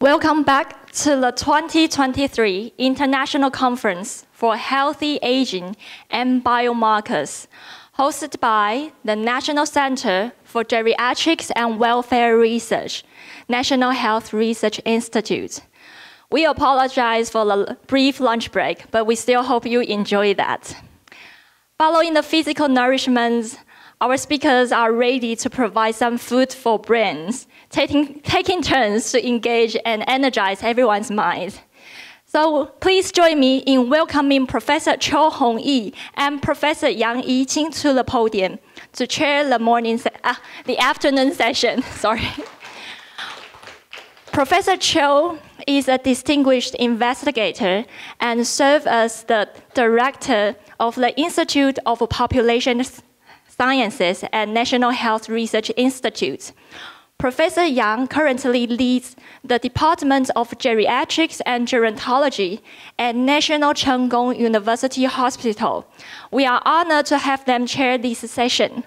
Welcome back to the 2023 International Conference for Healthy Aging and Biomarkers, hosted by the National Center for Geriatrics and Welfare Research, National Health Research Institute. We apologize for the brief lunch break, but we still hope you enjoy that. Following the physical nourishment, our speakers are ready to provide some food for brains, taking turns to engage and energize everyone's mind. So please join me in welcoming Professor Cho Hong-Yi and Professor Yang Yi-Qing to the podium to chair the afternoon session. Sorry. Professor Cho is a distinguished investigator and serves as the director of the Institute of Population Sciences at National Health Research Institute. Professor Yang currently leads the Department of Geriatrics and Gerontology at National Cheng Kung University Hospital. We are honored to have them chair this session.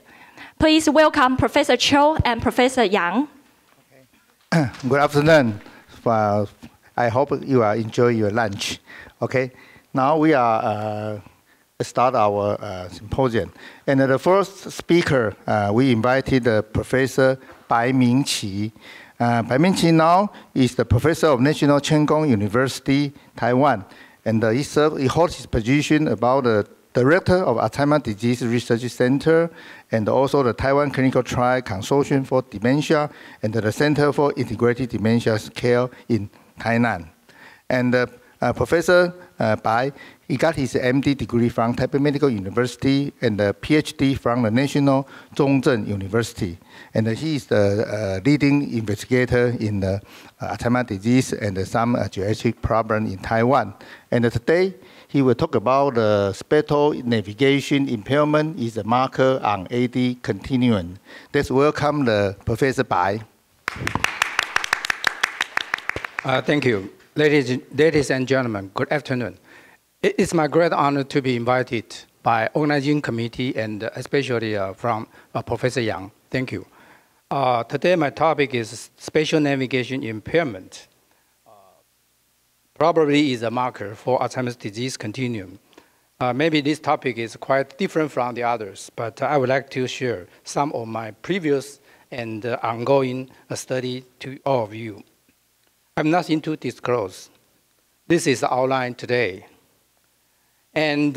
Please welcome Professor Cho and Professor Yang. Okay. Good afternoon. I hope you are enjoying your lunch. Okay. Now we are start our symposium. And the first speaker, we invited Professor Ming-Chyi. Ming-Chyi now is the professor of National Cheng Kung University, Taiwan. And he holds his position about the director of Alzheimer Disease Research Center and also the Taiwan Clinical Trial Consortium for Dementia and the Center for Integrated Dementia Care in Tainan. And Professor Bai, he got his MD degree from Taipei Medical University and a PhD from the National Zhongzheng University. And he is the leading investigator in the Alzheimer disease and some geriatric problem in Taiwan. And today, he will talk about the spectral navigation impairment is a marker on AD continuum. Let's welcome the Professor Bai. Thank you. Ladies and gentlemen, good afternoon. It is my great honor to be invited by organizing committee and especially from Professor Yang. Thank you. Today my topic is spatial navigation impairment. Probably is a marker for Alzheimer's disease continuum. Maybe this topic is quite different from the others, but I would like to share some of my previous and ongoing study to all of you. I have nothing to disclose. This is the outline today. And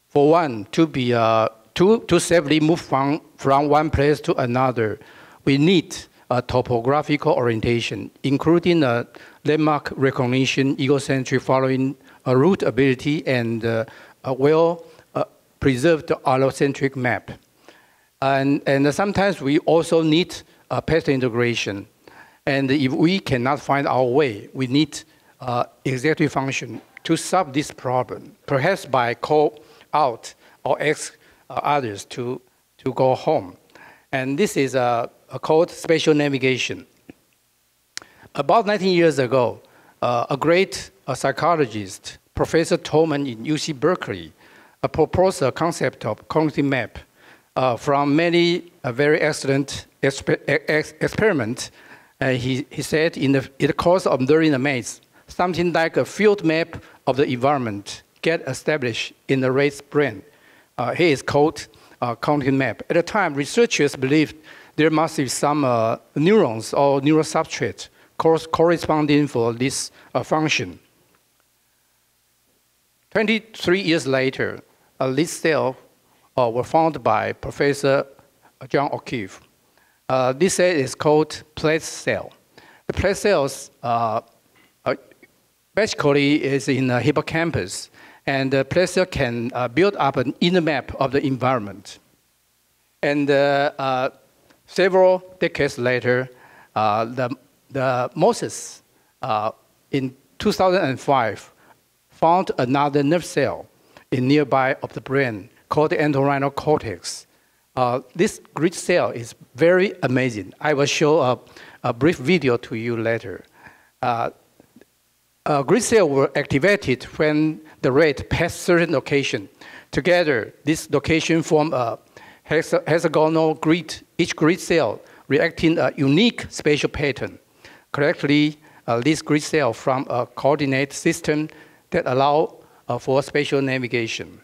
for one to be to safely move from one place to another, we need a topographical orientation, including a landmark recognition, egocentric following, a route ability, and a well-preserved allocentric map. And sometimes we also need a path integration. And if we cannot find our way, we need executive function to solve this problem, perhaps by call out or ask others to go home. And this is called spatial navigation. About 19 years ago, a great psychologist, Professor Tolman in UC Berkeley, proposed a concept of cognitive map from many very excellent experiments. He said in the course of learning the maze, something like a field map of the environment get established in the rat's brain. Here is called cognitive map. At the time, researchers believed there must be some neurons or neural substrates corresponding for this function. 23 years later, these cells were found by Professor John O'Keefe. This cell is called place cell. The place cells basically is in the hippocampus, and the place cell can build up an inner map of the environment. And several decades later, the Moses in 2005 found another nerve cell in nearby of the brain called the entorhinal cortex. This grid cell is very amazing. I will show a brief video to you later. Grid cells were activated when the rat passed certain location. Together, this location form a hexagonal grid, each grid cell reacting a unique spatial pattern. correctly list grid cell from a coordinate system that allow for spatial navigation.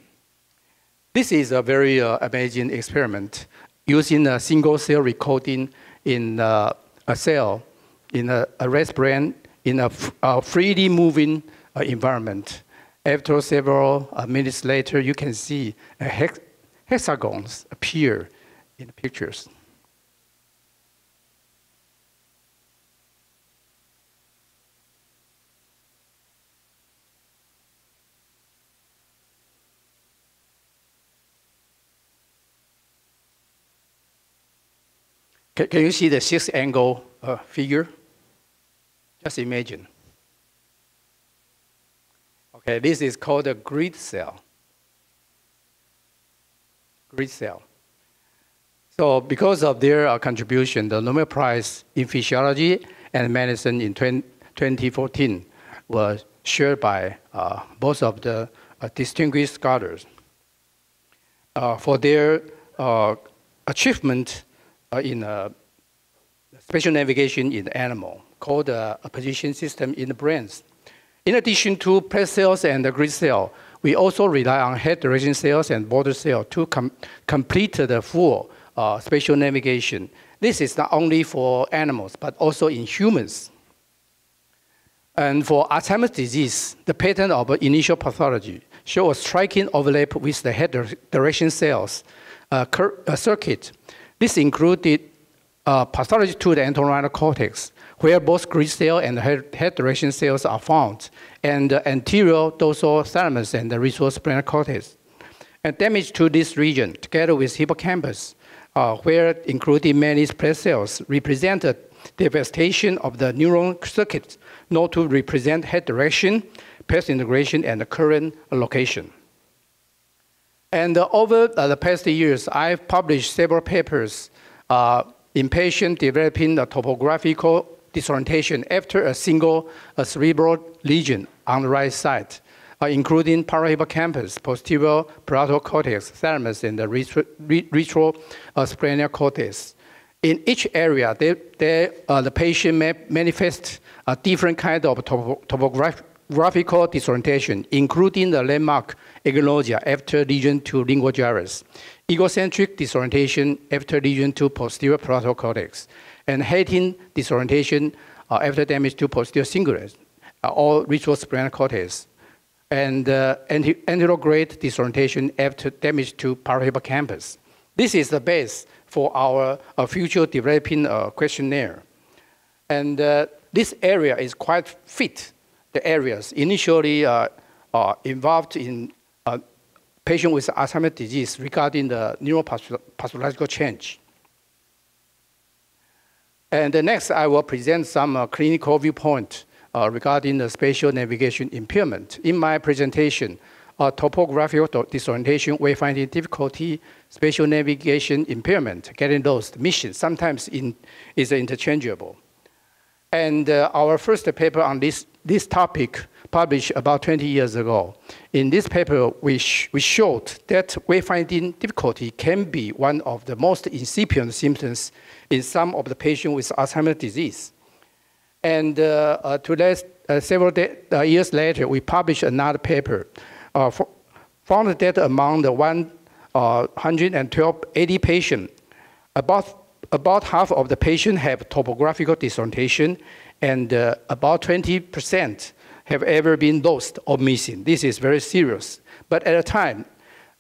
This is a very amazing experiment using a single cell recording in a cell in a rat brain in a freely moving environment. After several minutes later, you can see hexagons appear in the pictures. Can you see the sixth angle figure? Just imagine. Okay, this is called a grid cell. Grid cell. So because of their contribution, the Nobel Prize in Physiology and Medicine in 2014 was shared by both of the distinguished scholars for their achievement in spatial navigation in the animal, called a position system in the brains. In addition to press cells and the grid cell, we also rely on head direction cells and border cells to complete the full spatial navigation. This is not only for animals, but also in humans. And for Alzheimer's disease, the pattern of initial pathology shows a striking overlap with the head direction cells circuit. This included pathology to the entorhinal cortex, where both grid cell and head direction cells are found, and the anterior dorsal thalamus and the retrospinal cortex. And damage to this region, together with hippocampus, where including many spread cells, represented devastation of the neuron circuits, known to represent head direction, path integration, and the current location. And over the past years, I've published several papers in patients developing a topographical disorientation after a single cerebral lesion on the right side, including parahippocampus, posterior parietal cortex, thalamus, and the retrospinal cortex. In each area, the patient may manifest a different kind of topographical disorientation, including the landmark agnosia after lesion to lingual gyrus, egocentric disorientation after lesion to posterior parietal cortex, and Hayden disorientation after damage to posterior cingulate, or retrospinal cortex, and anterograde disorientation after damage to parahippocampus. This is the base for our future developing questionnaire. And this area is quite fit the areas initially involved in patients with Alzheimer's disease regarding the neuropathological change. And next, I will present some clinical viewpoint regarding the spatial navigation impairment. In my presentation, topographical disorientation, wayfinding difficulty, spatial navigation impairment, getting lost, mission, sometimes is interchangeable. And our first paper on this topic published about 20 years ago. In this paper, we showed that wayfinding difficulty can be one of the most incipient symptoms in some of the patients with Alzheimer's disease. And several years later, we published another paper, found that among the 180 patients, about half of the patients have topographical disorientation, and about 20% have ever been lost or missing. This is very serious. But at the time,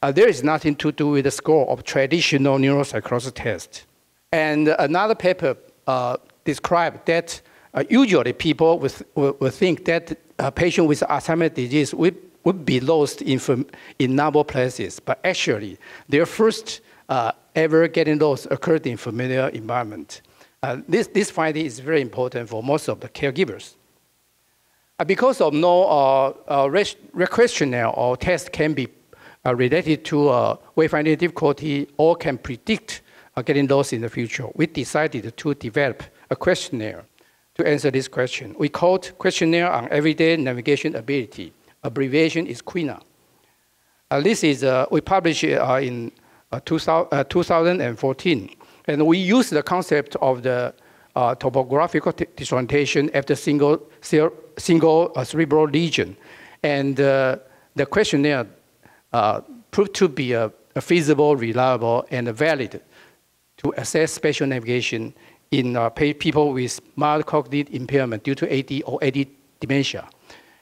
there is nothing to do with the score of traditional neuropsychology test. And another paper described that usually people would think that a patient with Alzheimer's disease would be lost in novel places. But actually, their first ever getting lost occurred in familiar environment. This finding is very important for most of the caregivers. Because of no questionnaire or test can be related to wayfinding difficulty or can predict getting lost in the future, we decided to develop a questionnaire to answer this question. We called Questionnaire on Everyday Navigation Ability. Abbreviation is QUINA. This is, we published in 2014. And we use the concept of the topographical disorientation after single cerebral lesion. And the questionnaire proved to be feasible, reliable, and valid to assess spatial navigation in people with mild cognitive impairment due to AD or AD dementia.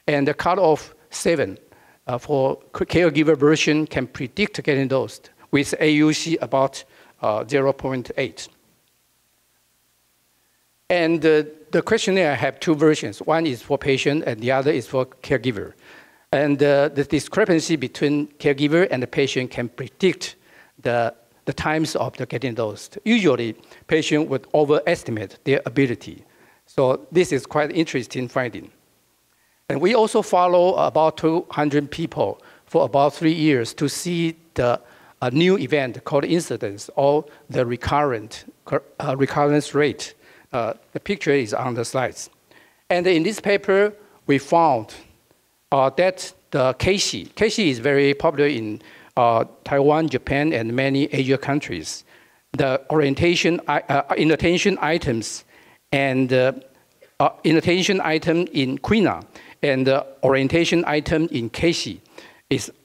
And the cutoff 7 for caregiver version can predict getting dosed with AUC about 0.8. And the questionnaire have 2 versions. One is for patient and the other is for caregiver. And the discrepancy between caregiver and the patient can predict the times of the getting dosed. Usually, patient would overestimate their ability. So this is quite interesting finding. And we also follow about 200 people for about 3 years to see a new event called incidence or the recurrence rate. The picture is on the slides. And in this paper, we found that the KC is very popular in Taiwan, Japan, and many Asia countries. The orientation, inattention items, and inattention item in quina and the orientation item in KC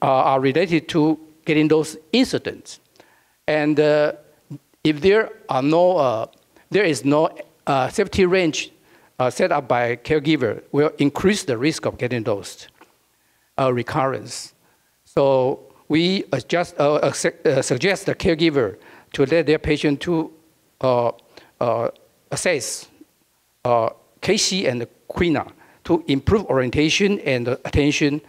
are related to getting those incidents. And if there is no safety range set up by caregiver, will increase the risk of getting those recurrence. So we suggest the caregiver to let their patient to assess KC and quina to improve orientation and attention,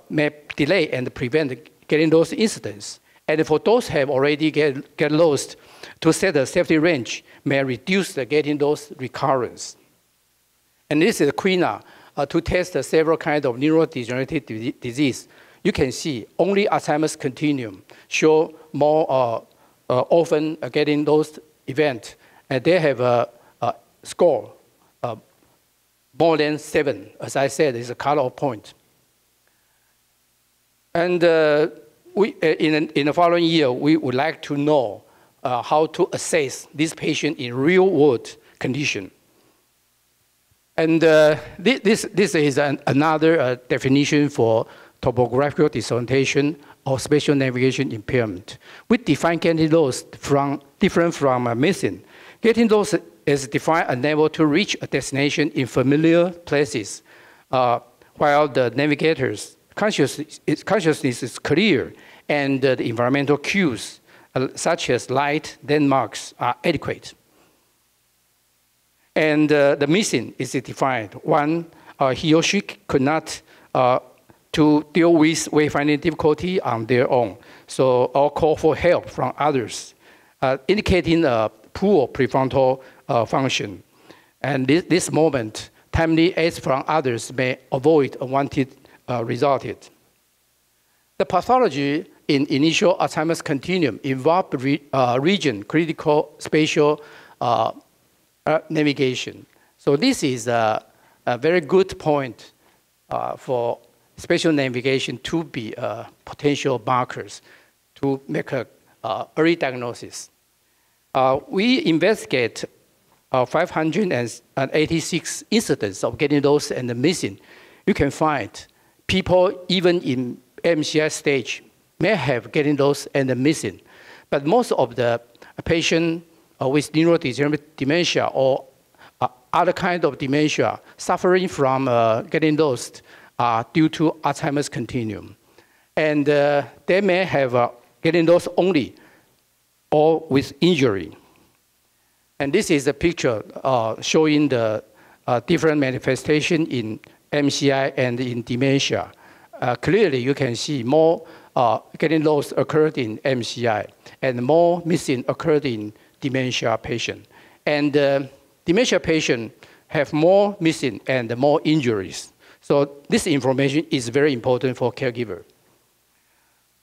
may delay and prevent getting those incidents. And for those who have already get lost, to set a safety range may reduce the getting those recurrence. And this is quina to test several kinds of neurodegenerative disease. You can see only Alzheimer's continuum show more often getting those events, and they have a score more than 7. As I said, is a cutoff point. And in the following year, we would like to know how to assess this patient in real-world condition. And this is another definition for topographical disorientation or spatial navigation impairment. We define getting lost different from missing. Getting lost is defined unable to reach a destination in familiar places, while the navigator's consciousness is clear and the environmental cues, such as light, landmarks, are adequate. And the missing is defined. One, he or she could not to deal with wayfinding difficulty on their own. So or call for help from others, indicating a poor prefrontal function. And this moment, timely aids from others may avoid unwanted result. The pathology in initial Alzheimer's continuum involved region critical spatial navigation. So this is a very good point for spatial navigation to be potential markers to make a early diagnosis. We investigate 586 incidents of getting lost and missing. You can find people even in MCI stage may have getting lost and missing, but most of the patients with neurodegenerative dementia or other kind of dementia suffering from getting lost due to Alzheimer's continuum. And they may have getting lost only or with injury. And this is a picture showing the different manifestation in MCI and in dementia. Clearly, you can see more getting lost occurred in MCI and more missing occurred in dementia patient. And dementia patient have more missing and more injuries. So this information is very important for caregiver.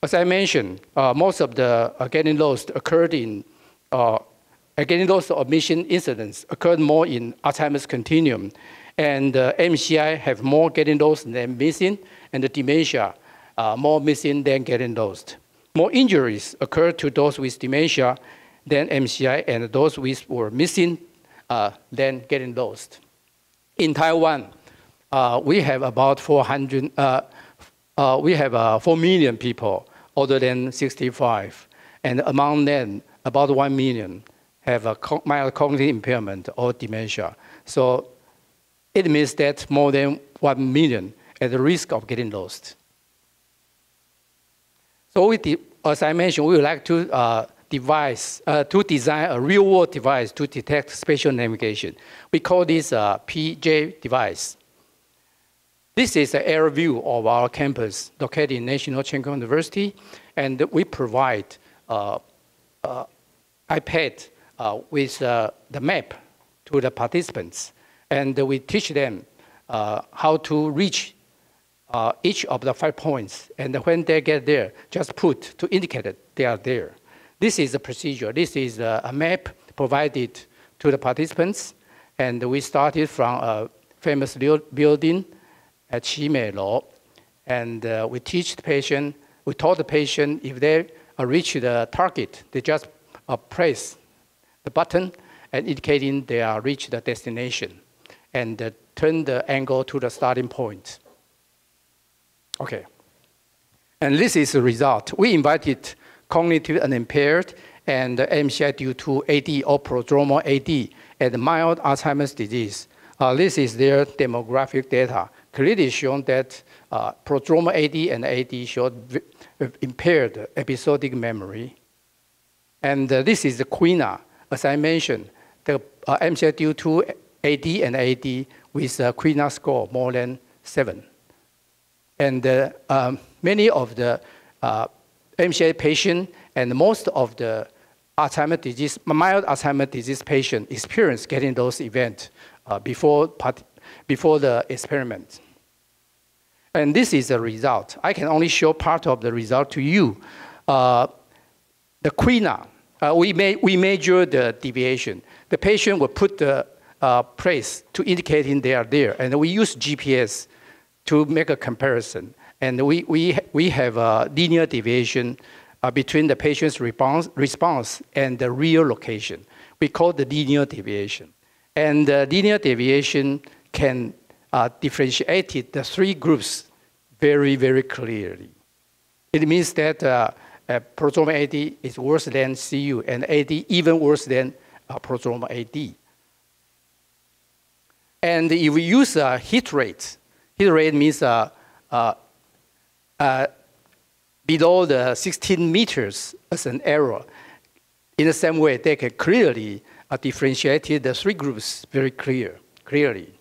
As I mentioned, most of the getting lost occurred in, getting lost or missing incidents occurred more in Alzheimer's continuum. And MCI have more getting lost than missing, and the dementia more missing than getting lost. More injuries occur to those with dementia than MCI, and those with were missing than getting lost. In Taiwan, we have about 400, we have 4 million people older than 65. And among them, about 1 million have a mild cognitive impairment or dementia. So it means that more than 1 million at the risk of getting lost. So as I mentioned, we would like to design a real-world device to detect spatial navigation. We call this a PJ device. This is an air view of our campus located in National Cheng Kung University, and we provide iPad with the map to the participants, and we teach them how to reach each of the 5 points, and when they get there, just put to indicate that they are there. This is the procedure. This is a map provided to the participants, and we started from a famous building at Chimelo, and we teach the patient, we taught the patient if they reach the target, they just press the button and indicating they are reached the destination, and turn the angle to the starting point. Okay, and this is the result. We invited cognitive unimpaired and MCI due to AD or prodromal AD and mild Alzheimer's disease. This is their demographic data. Clearly shown that prodromal AD and AD showed impaired episodic memory. And this is the QINA. As I mentioned, the MCI due to AD and AD with a QINA score more than 7. And many of the MCI patients and most of the Alzheimer's disease, mild Alzheimer's disease patients experience getting those events before the experiment. And this is the result. I can only show part of the result to you. The QINA, we measure the deviation. The patient will put the place to indicating they are there, and we use GPS to make a comparison. And we have a linear deviation between the patient's response and the real location. We call the linear deviation. And the linear deviation can differentiate the 3 groups very, very clearly. It means that prodromal AD is worse than CU, and AD even worse than prodromal AD. And if we use hit rate means below the 16 meters as an error. In the same way, they can clearly differentiate the 3 groups very clearly.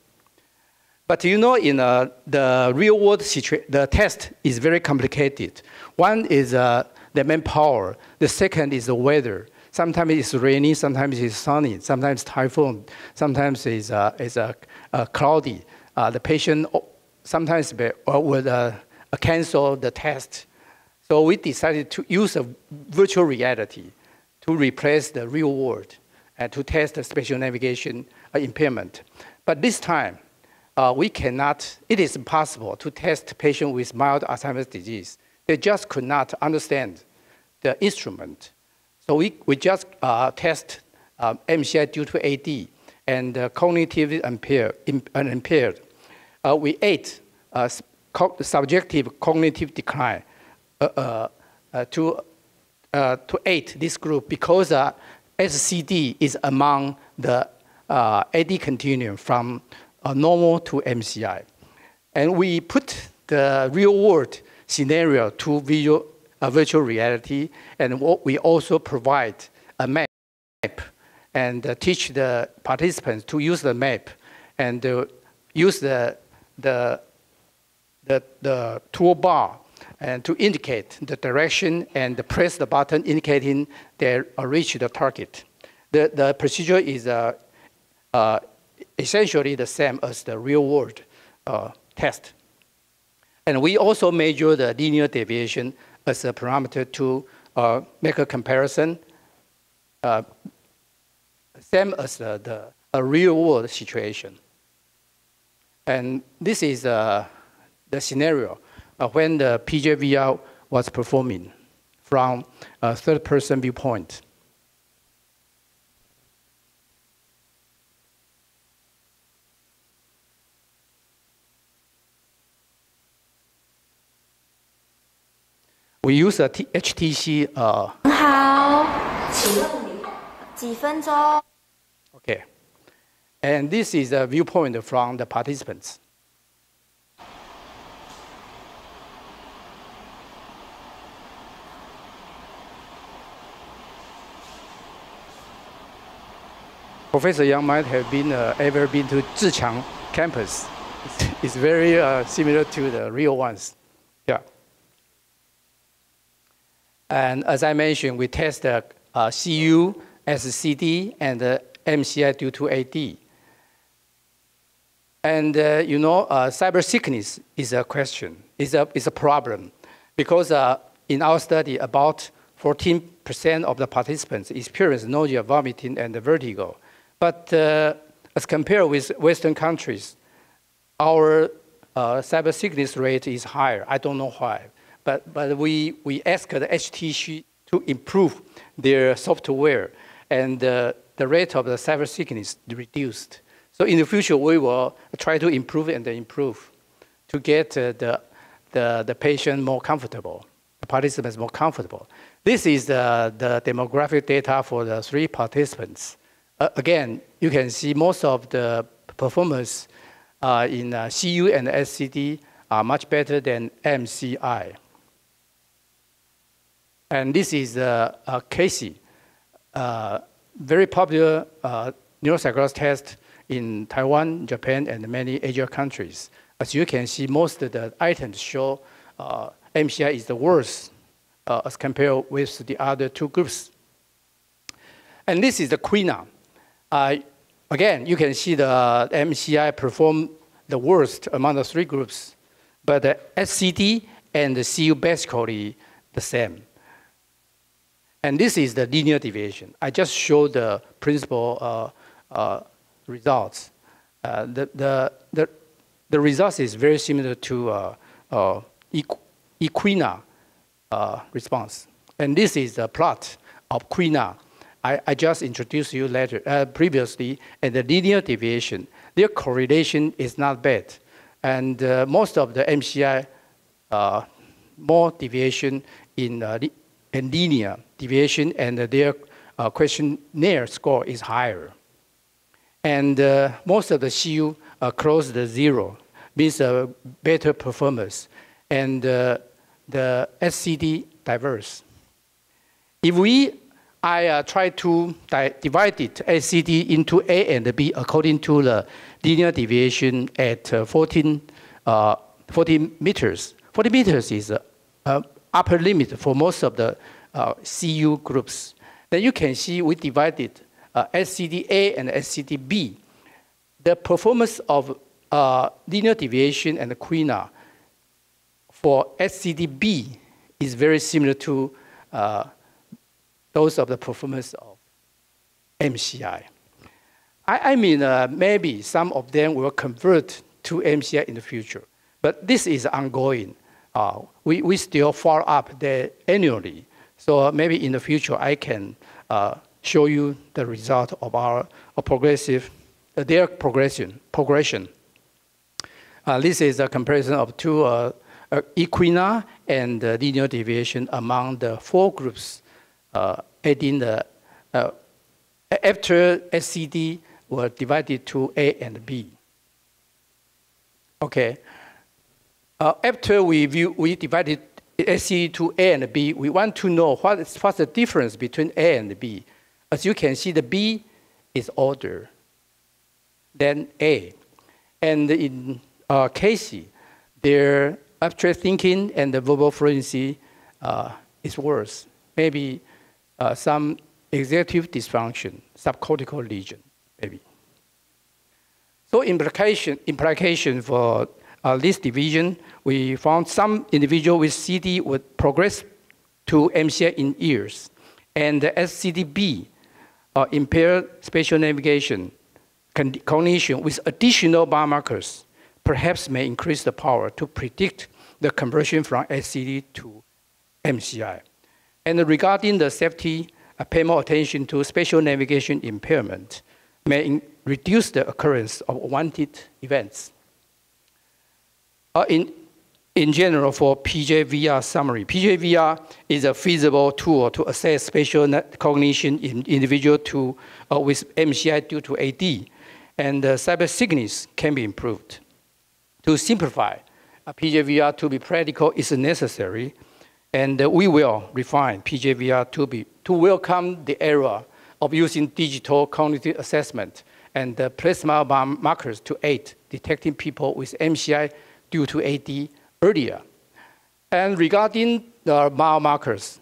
But you know, in the real world situation, the test is very complicated. One is the manpower. The second is the weather. Sometimes it's rainy, sometimes it's sunny, sometimes typhoon, sometimes it's cloudy. The patient sometimes would cancel the test. So we decided to use a virtual reality to replace the real world and to test the spatial navigation impairment. But this time, we cannot, it is impossible to test patients with mild Alzheimer's disease. They just could not understand the instrument. So we just test MCI due to AD and cognitively unimpaired. We ate subjective cognitive decline to aid this group because SCD is among the AD continuum from normal to MCI. And we put the real world scenario to virtual reality, and we also provide a map and teach the participants to use the map and use the toolbar and to indicate the direction and press the button indicating they reach the target. The procedure is essentially the same as the real world test. And we also measure the linear deviation as a parameter to make a comparison, same as the real world situation. And this is the scenario when the PJVR was performing from a third-person viewpoint. we use a HTC. 好，请问几分钟？ Okay. And this is a viewpoint from the participants. Professor Yang might have been ever been to Zhiqiang campus. It's very similar to the real ones. Yeah. And as I mentioned, we test the CU, SCD, and MCI due to AD. And you know, cyber sickness is a question, is a problem, because in our study, about 14% of the participants experience nausea, vomiting, and vertigo. But as compared with Western countries, our cyber sickness rate is higher. I don't know why. But we asked the HTC to improve their software, and the rate of the cyber sickness reduced. So in the future, we will try to improve and improve to get the patient more comfortable, the participants more comfortable. This is the demographic data for the 3 participants. Again, you can see most of the performance in CU and SCD are much better than MCI. And this is Casey, very popular neuropsychology test in Taiwan, Japan, and many Asian countries. As you can see, most of the items show MCI is the worst as compared with the other 2 groups. And this is the quina. Again, you can see the MCI perform the worst among the 3 groups, but the SCD and the CU basically the same. And this is the linear deviation. I just showed the principal results. The results is very similar to equina response. And this is the plot of quina. I just introduced you previously, and the linear deviation. Their correlation is not bad. And most of the MCI, more deviation in linear deviation, and their questionnaire score is higher. And most of the CU are close to 0, means better performance. And the SCD diverse. If I try to divide it, SCD, into A and B according to the linear deviation at 40 meters. 40 meters is upper limit for most of the CU groups. Then you can see we divided SCD-A and SCD-B. The performance of linear deviation and the quina for SCD-B is very similar to those of the performance of MCI. I mean, maybe some of them will convert to MCI in the future, but this is ongoing. We still follow up there annually, so maybe in the future I can show you the result of our their progression. This is a comparison of 2 equina and linear deviation among the 4 groups. Adding the after SCD were divided to A and B. Okay. After we divided SCD to A and B, we want to know what's the difference between A and B. As you can see, the B is older than A, and in Casey, their abstract thinking and the verbal fluency is worse. Maybe some executive dysfunction, subcortical lesion, maybe. So implication for this division, we found some individual with CD would progress to MCI in years, and the SCD-B impaired spatial navigation, cognition with additional biomarkers perhaps may increase the power to predict the conversion from SCD to MCI. And regarding the safety, pay more attention to spatial navigation impairment may reduce the occurrence of unwanted events. In in general, for PJVR summary, PJVR is a feasible tool to assess spatial cognition in individuals with MCI due to AD, and cyber sickness can be improved. To simplify, PJVR to be practical is necessary, and we will refine PJVR to welcome the era of using digital cognitive assessment and plasma biomarkers to aid detecting people with MCI due to AD earlier. And regarding the biomarkers,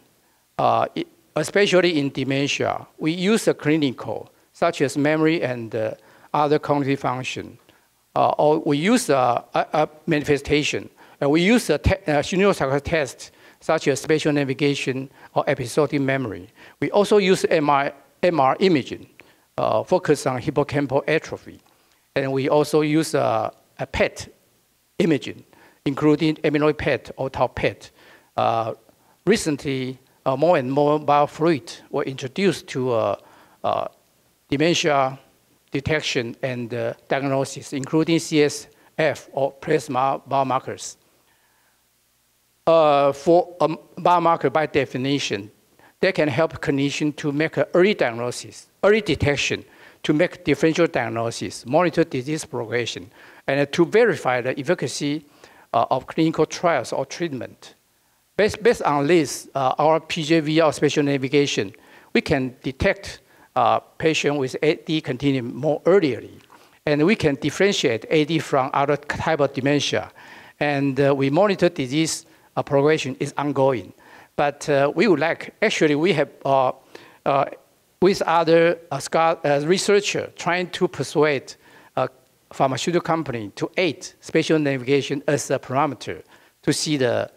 especially in dementia, we use a clinical, such as memory and other cognitive function. Or we use a manifestation. And we use a neuropsychological test, such as spatial navigation or episodic memory. We also use MR imaging, focus on hippocampal atrophy. And we also use a PET imaging, including amyloid PET or tau PET. Recently, more and more biofluids were introduced to dementia detection and diagnosis, including CSF or plasma biomarkers. For a biomarker, by definition, they can help clinicians to make an early diagnosis, early detection, to make differential diagnosis, monitor disease progression, and to verify the efficacy of clinical trials or treatment. Based on this, our PJVR spatial navigation, we can detect patients with AD continuum more early, and we can differentiate AD from other type of dementia. And we monitor disease progression is ongoing. But we would like, actually we have, with other researchers trying to persuade a pharmaceutical company to aid spatial navigation as a parameter to see the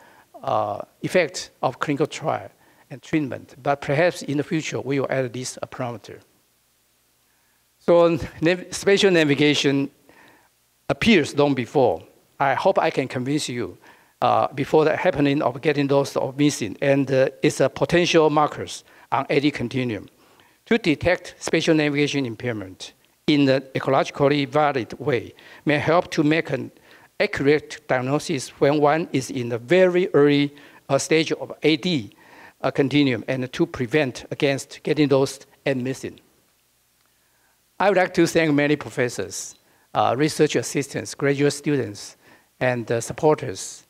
effect of clinical trial and treatment. But perhaps in the future, we will add this parameter. So spatial navigation appears long before. I hope I can convince you before the happening of getting those of missing, and it's a potential markers on AD continuum to detect spatial navigation impairment in an ecologically valid way may help to make an accurate diagnosis when one is in the very early stage of AD continuum, and to prevent against getting those and missing. I would like to thank many professors, research assistants, graduate students, and supporters,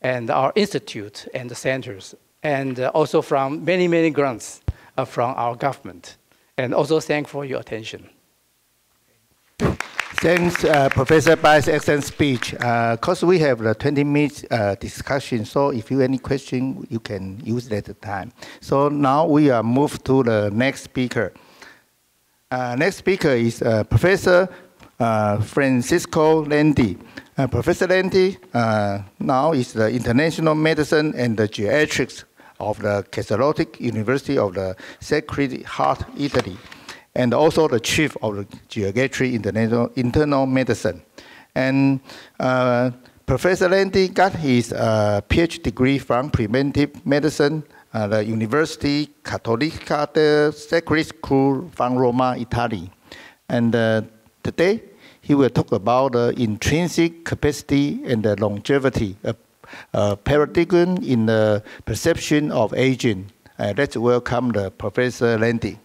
and our institute and the centers, and also from many, many grants from our government. And also thank for your attention. Thanks, Professor Bai's excellent speech. Because we have the 20 minutes discussion, so if you have any question, you can use that time. So now we are moved to the next speaker. Next speaker is Professor Francesco Landi. Professor Landi now is the International Medicine and the Geriatrics of the Catholic University of the Sacred Heart, Italy, and also the chief of the Geriatric Internal Medicine. And Professor Landi got his PhD degree from Preventive Medicine, the University Cattolica del Sacred Cuore from Roma, Italy. And today, he will talk about the intrinsic capacity and the longevity, a paradigm in the perception of aging. Let's welcome the Professor Landi.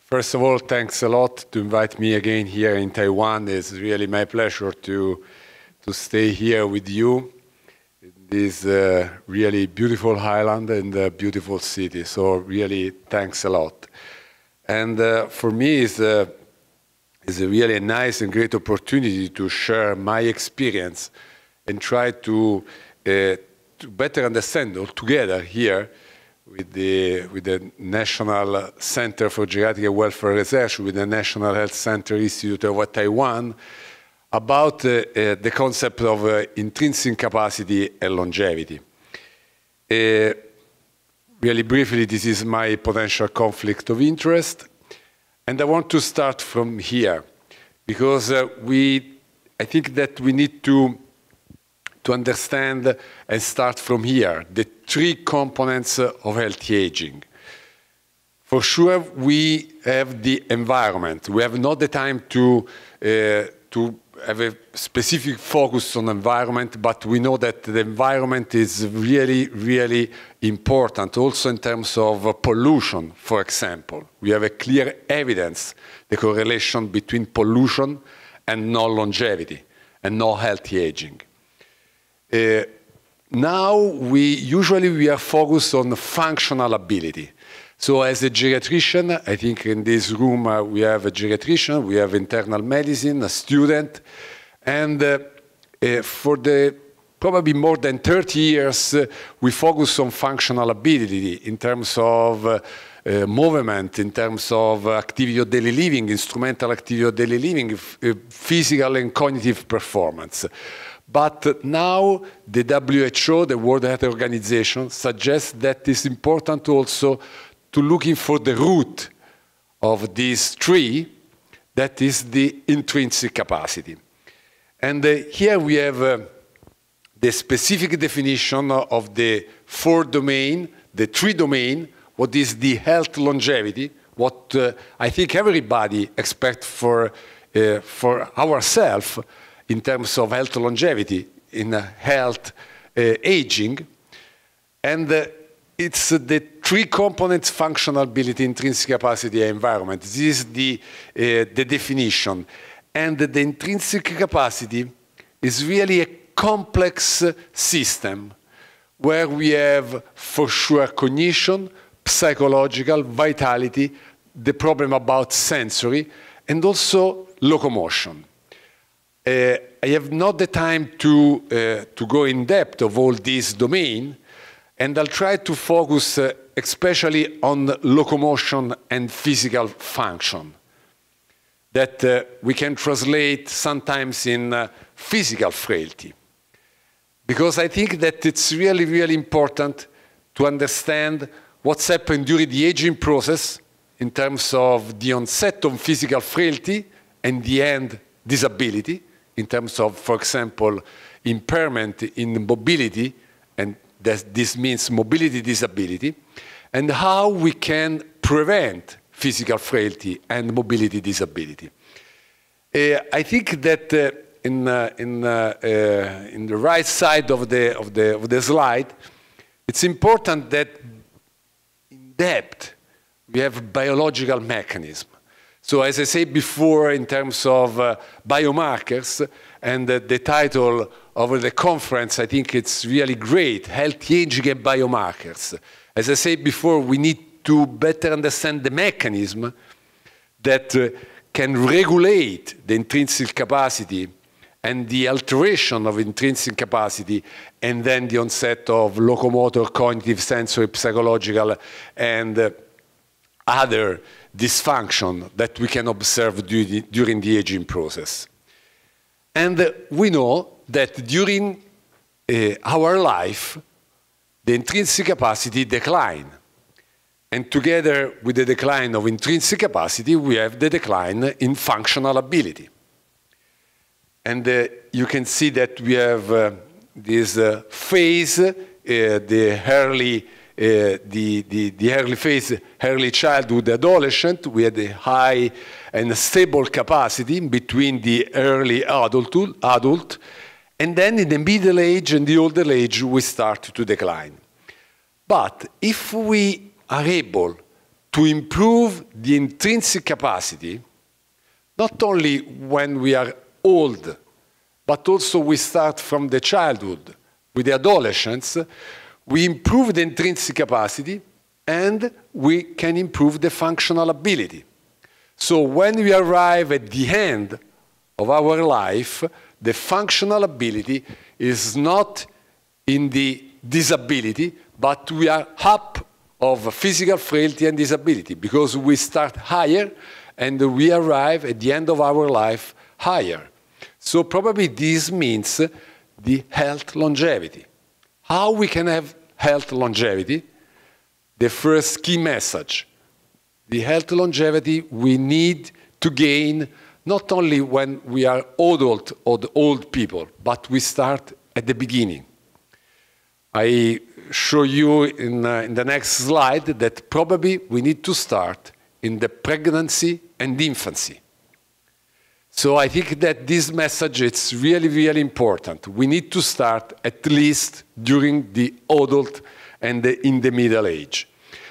First of all, thanks a lot to invite me again here in Taiwan. It's really my pleasure to stay here with you in this really beautiful island and beautiful city. So really, thanks a lot. And for me, it's a really nice and great opportunity to share my experience and try to better understand all together here with the National Center for Geriatric and Welfare Research, with the National Health Center Institute of Taiwan, about the concept of intrinsic capacity and longevity. Really briefly, this is my potential conflict of interest. And I want to start from here, because I think that we need to understand and start from here, the three components of healthy aging. For sure, we have the environment. We have not the time to have a specific focus on environment, but we know that the environment is really, really important, also in terms of pollution, for example. We have a clear evidence, the correlation between pollution and no longevity and no healthy aging. Now, usually we are focused on functional ability. So as a geriatrician, I think in this room we have a geriatrician, we have internal medicine, a student, and for the probably more than 30 years, we focus on functional ability in terms of movement, in terms of activity of daily living, instrumental activity of daily living, physical and cognitive performance. But now the WHO, the World Health Organization, suggests that it's important also to looking for the root of this tree, that is the intrinsic capacity. And here we have the specific definition of the four domain, the three domain, what is the health longevity, what I think everybody expects for ourselves in terms of health longevity, in health aging. And it's the three components: functional ability, intrinsic capacity, and environment. This is the definition. And the intrinsic capacity is really a complex system where we have, for sure, cognition, psychological, vitality, the problem about sensory, and also locomotion. I have not the time to go in depth of all these domains, and I'll try to focus especially on locomotion and physical function that we can translate sometimes in physical frailty. Because I think that it's really, really important to understand what's happened during the aging process in terms of the onset of physical frailty and the end disability, in terms of, for example, impairment in mobility, and this means mobility disability, and how we can prevent physical frailty and mobility disability. I think that in the right side of the slide, it's important that in depth we have biological mechanism. So as I said before, in terms of biomarkers, and the title of the conference, I think it's really great, Healthy Aging and Biomarkers. As I said before, we need to better understand the mechanism that can regulate the intrinsic capacity and the alteration of intrinsic capacity, and then the onset of locomotor, cognitive, sensory, psychological, and other dysfunction that we can observe during the aging process. And we know that during our life, the intrinsic capacity decline. And together with the decline of intrinsic capacity, we have the decline in functional ability. And you can see that we have this phase, the early phase, early childhood, adolescent. We had a high and stable capacity between the early adult, and then in the middle age and the older age, we start to decline. But if we are able to improve the intrinsic capacity, not only when we are old, but also we start from the childhood, with the adolescents, we improve the intrinsic capacity and we can improve the functional ability. So when we arrive at the end of our life, the functional ability is not in the disability, but we are up of physical frailty and disability, because we start higher and we arrive at the end of our life higher. So probably this means the health longevity. How we can have health longevity? The first key message. The health longevity we need to gain not only when we are adult or old people, but we start at the beginning. I show you in the next slide that probably we need to start in the pregnancy and infancy. So I think that this message is really, really important. We need to start at least during the adult and in the middle age.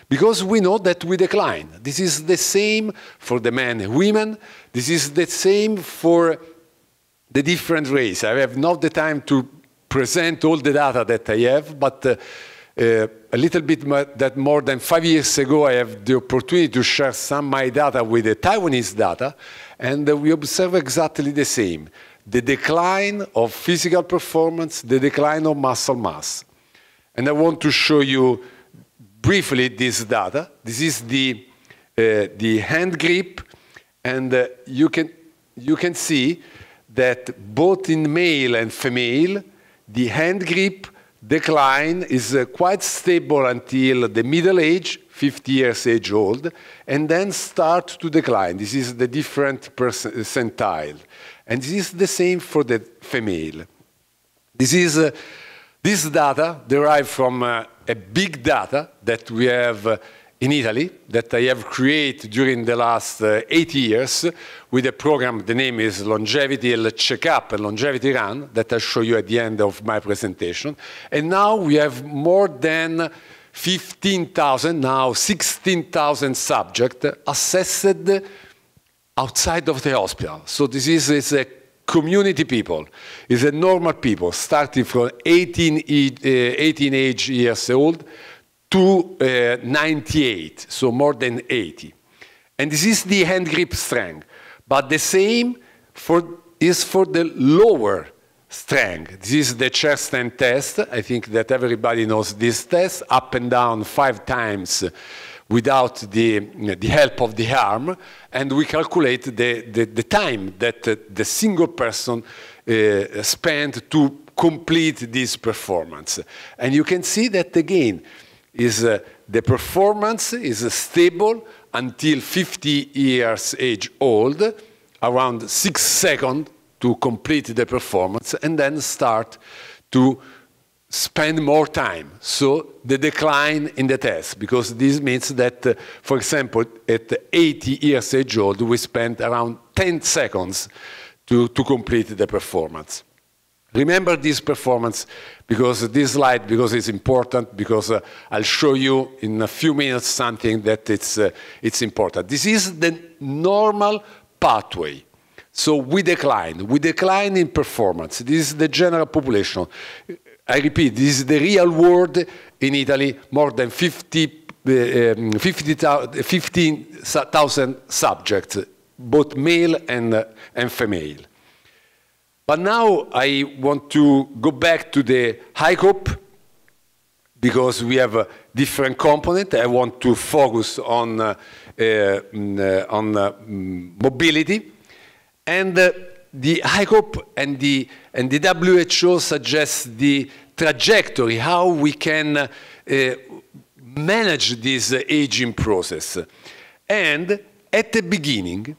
Because we know that we decline. This is the same for the men and women. This is the same for the different races. I have not the time to present all the data that I have, but a little bit more than 5 years ago, I have the opportunity to share some of my data with the Taiwanese data, and we observe exactly the same. The decline of physical performance, the decline of muscle mass. And I want to show you briefly this data. This is the hand grip, and you can see that both in male and female, the hand grip decline is quite stable until the middle age, 50 years age old, and then start to decline. This is the different percentile. And this is the same for the female. This data derived from a big data that we have in Italy, that I have created during the last 8 years with a program. The name is Longevity Checkup and Longevity Run, that I'll show you at the end of my presentation. And now we have more than 15,000, now 16,000 subjects assessed outside of the hospital. So this is a community people, is a normal people, starting from 18 years old to 98, so more than 80. And this is the hand grip strength. But the same is for the lower strength. This is the chair stand test. I think that everybody knows this test, up and down 5 times without the help of the arm. And we calculate the time that the single person spent to complete this performance. And you can see that again, the performance is stable until 50 years age old, around 6 seconds to complete the performance, and then start to spend more time. So the decline in the test, because this means that, for example, at 80 years age old, we spend around 10 seconds to complete the performance. Remember this performance, because this slide, because it's important, because I'll show you in a few minutes something that it's important. This is the normal pathway. So we decline in performance. This is the general population. I repeat, this is the real world in Italy, more than 15,000 subjects, both male and female. But now I want to go back to the HiCOP, because we have a different component. I want to focus on mobility. And the HiCOP and the WHO suggest the trajectory, how we can manage this aging process. And at the beginning,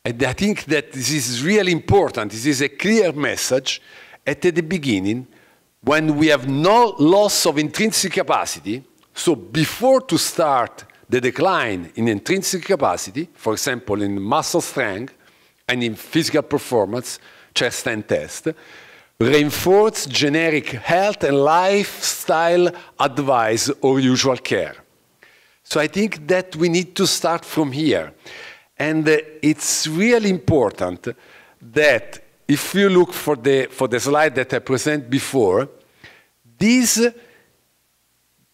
and I think that this is really important, this is a clear message, at the beginning, when we have no loss of intrinsic capacity, so before to start the decline in intrinsic capacity, for example, in muscle strength and in physical performance, chest stand test, reinforce generic health and lifestyle advice or usual care. So I think that we need to start from here. And it's really important that if you look for the slide that I presented before, this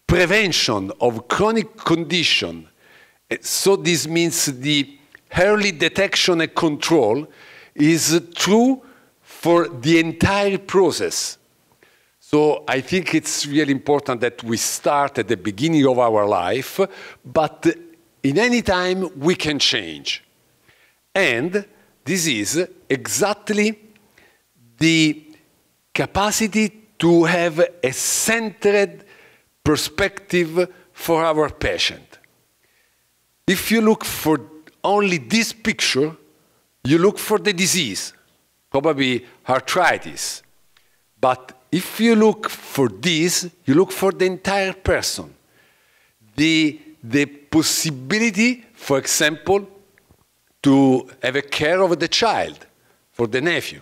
prevention of chronic condition, so this means the early detection and control, is true for the entire process. So I think it's really important that we start at the beginning of our life, but in any time we can change. And this is exactly the capacity to have a centered perspective for our patient. If you look for only this picture, you look for the disease, probably arthritis. But if you look for this, you look for the entire person. The possibility, for example, to have a care of the child, for the nephew.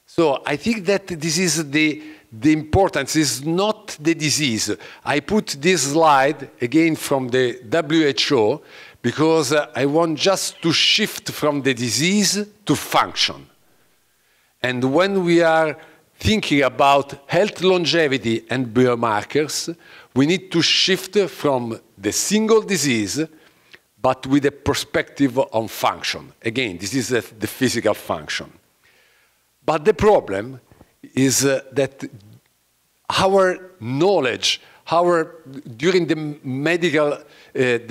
So I think that this is the importance, is not the disease. I put this slide again from the WHO because I want just to shift from the disease to function. And when we are thinking about health longevity and biomarkers, we need to shift from the single disease, but with a perspective on function. Again, this is the physical function. But the problem is that our knowledge, during the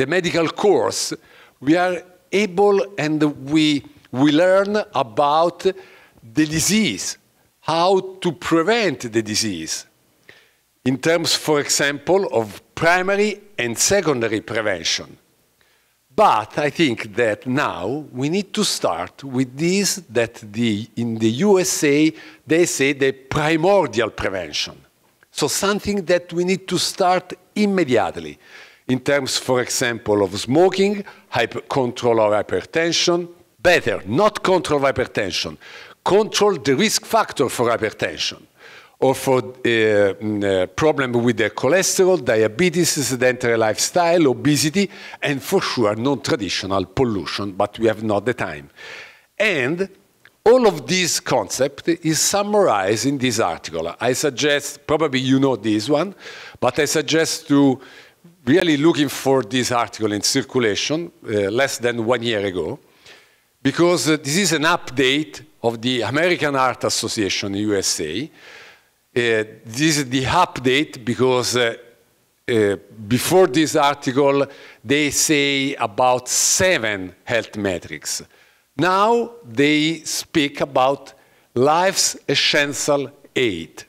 medical course, we are able and we learn about the disease, how to prevent the disease, in terms, for example, of primary and secondary prevention. But I think that now we need to start with this, that in the USA, they say the primordial prevention. So something that we need to start immediately, in terms, for example, of smoking, control of hypertension, better, not control of hypertension, control the risk factor for hypertension, or for problem with the cholesterol, diabetes, sedentary lifestyle, obesity, and for sure non-traditional pollution, but we have not the time. And all of this concept is summarized in this article. I suggest, probably you know this one, but I suggest to really looking for this article in circulation less than 1 year ago, because this is an update of the American Heart Association in USA. This is the update because before this article, they say about 7 health metrics. Now they speak about life's essential 8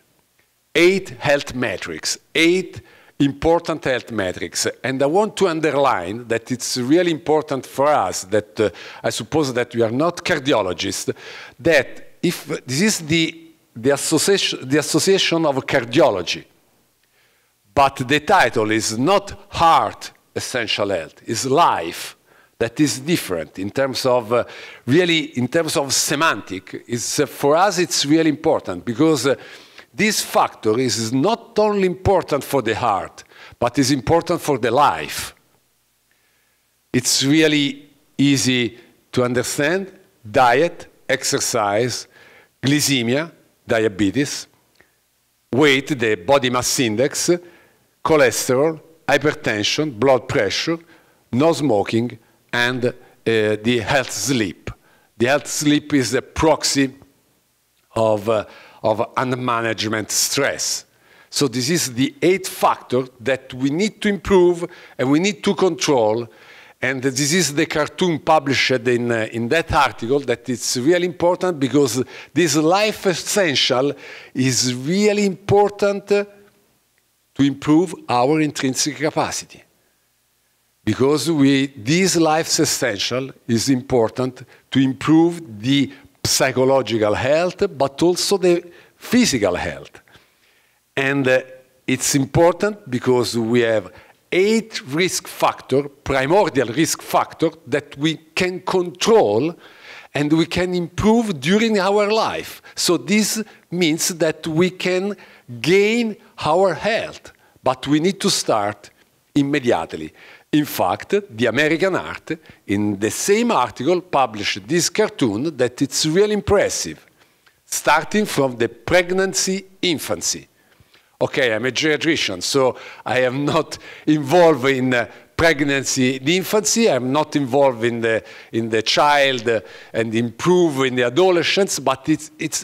health metrics, 8 important health metrics. And I want to underline that it's really important for us that I suppose that we are not cardiologists, that if this is the Association of Cardiology, but the title is not Heart Essential Health, it's Life. That is different in terms of in terms of semantic. For us, it's really important because this factor is not only important for the heart, but is important for the life. It's really easy to understand: diet, exercise, glycemia, diabetes, weight, the body mass index, cholesterol, hypertension, blood pressure, no smoking, and the health sleep. The health sleep is a proxy of unmanagement stress. So this is the 8th factor that we need to improve and we need to control. And this is the cartoon published in that article that it's really important because this life essential is really important to improve our intrinsic capacity. Because this life's essential is important to improve the psychological health, but also the physical health. And it's important because we have 8 risk factors, primordial risk factors, that we can control and we can improve during our life. So this means that we can gain our health, but we need to start immediately. In fact, the American Heart, in the same article, published this cartoon that it's really impressive, starting from the pregnancy, infancy. Okay, I'm a geriatrician, so I am not involved in pregnancy, the infancy. I'm not involved in the child and improve in the adolescence. But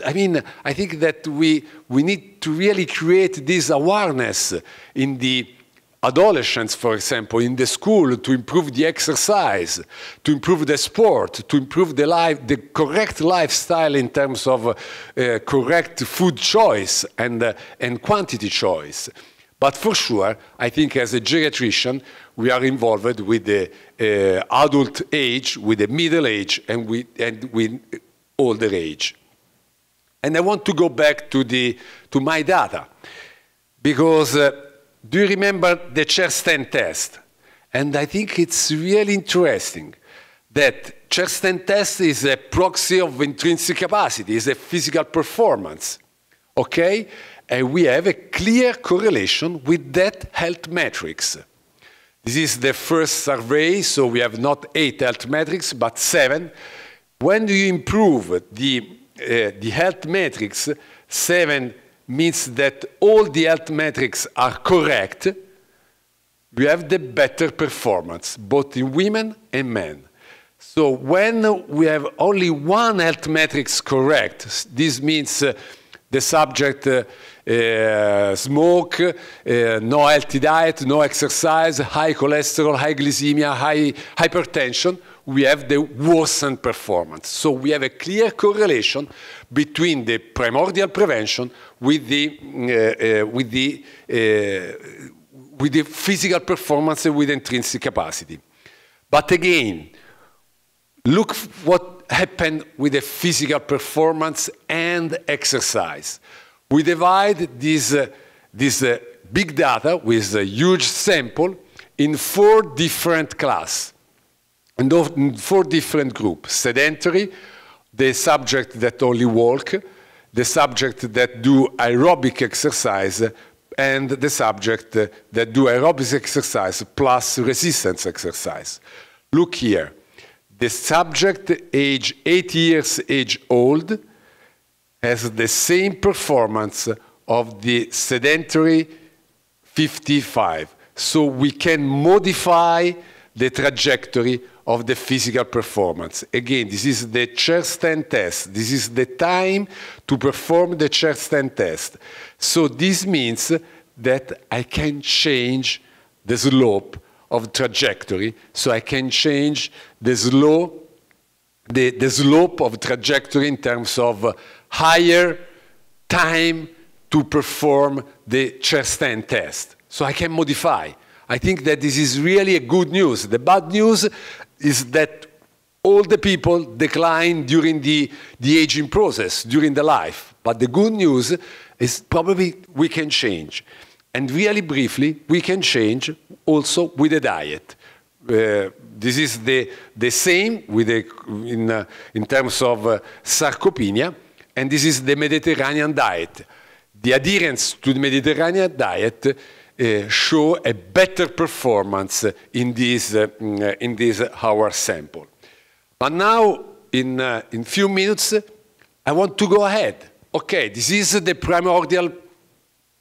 I mean, I think that we need to really create this awareness in the adolescents, for example, in the school, to improve the exercise, to improve the sport, to improve the correct lifestyle in terms of correct food choice and quantity choice. But for sure, I think as a geriatrician, we are involved with the adult age, with the middle age, and with older age. And I want to go back to my data, because do you remember the chair stand test? And I think it's really interesting that chest-stand test is a proxy of intrinsic capacity, is a physical performance, okay? And we have a clear correlation with that health metrics. This is the first survey, so we have not 8 health metrics, but 7. When you improve the health metrics, 7 means that all the health metrics are correct. We have the better performance, both in women and men. So when we have only one health metrics correct, this means the subject smoke, no healthy diet, no exercise, high cholesterol, high glycemia, high hypertension, we have the worsened performance. So we have a clear correlation between the primordial prevention with the physical performance and with intrinsic capacity. But again, look what happened with the physical performance and exercise. We divide this big data with a huge sample in 4 different classes and in 4 different groups. Sedentary, the subject that only walk, the subject that do aerobic exercise, and the subject that do aerobic exercise plus resistance exercise. Look here. The subject age 8 years age old has the same performance of the sedentary 55. So we can modify the trajectory of the physical performance. Again, this is the chair-stand test. This is the time to perform the chair-stand test. So this means that I can change the slope of trajectory. So I can change the slope of trajectory in terms of higher time to perform the chair-stand test. So I can modify. I think that this is really a good news. The bad news is that all the people decline during the aging process, during the life. But the good news is probably we can change. And really briefly, we can change also with the diet. This is the same with in terms of sarcopenia, and this is the Mediterranean diet. The adherence to the Mediterranean diet show a better performance in this our sample. But now, in few minutes, I want to go ahead. Okay, this is the primordial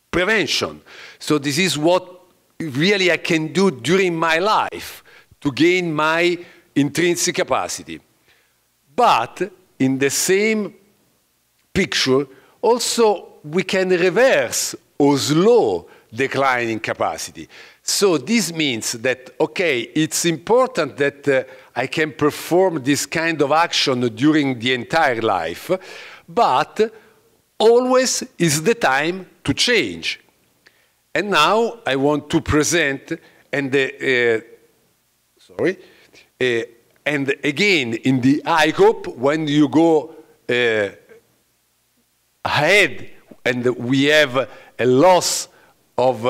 prevention. So this is what really I can do during my life to gain my intrinsic capacity. But in the same picture, also we can reverse or slow declining capacity. So this means that, okay, it's important that I can perform this kind of action during the entire life, but always is the time to change. And now I want to present, and and again, in the ICOP, when you go ahead and we have a loss of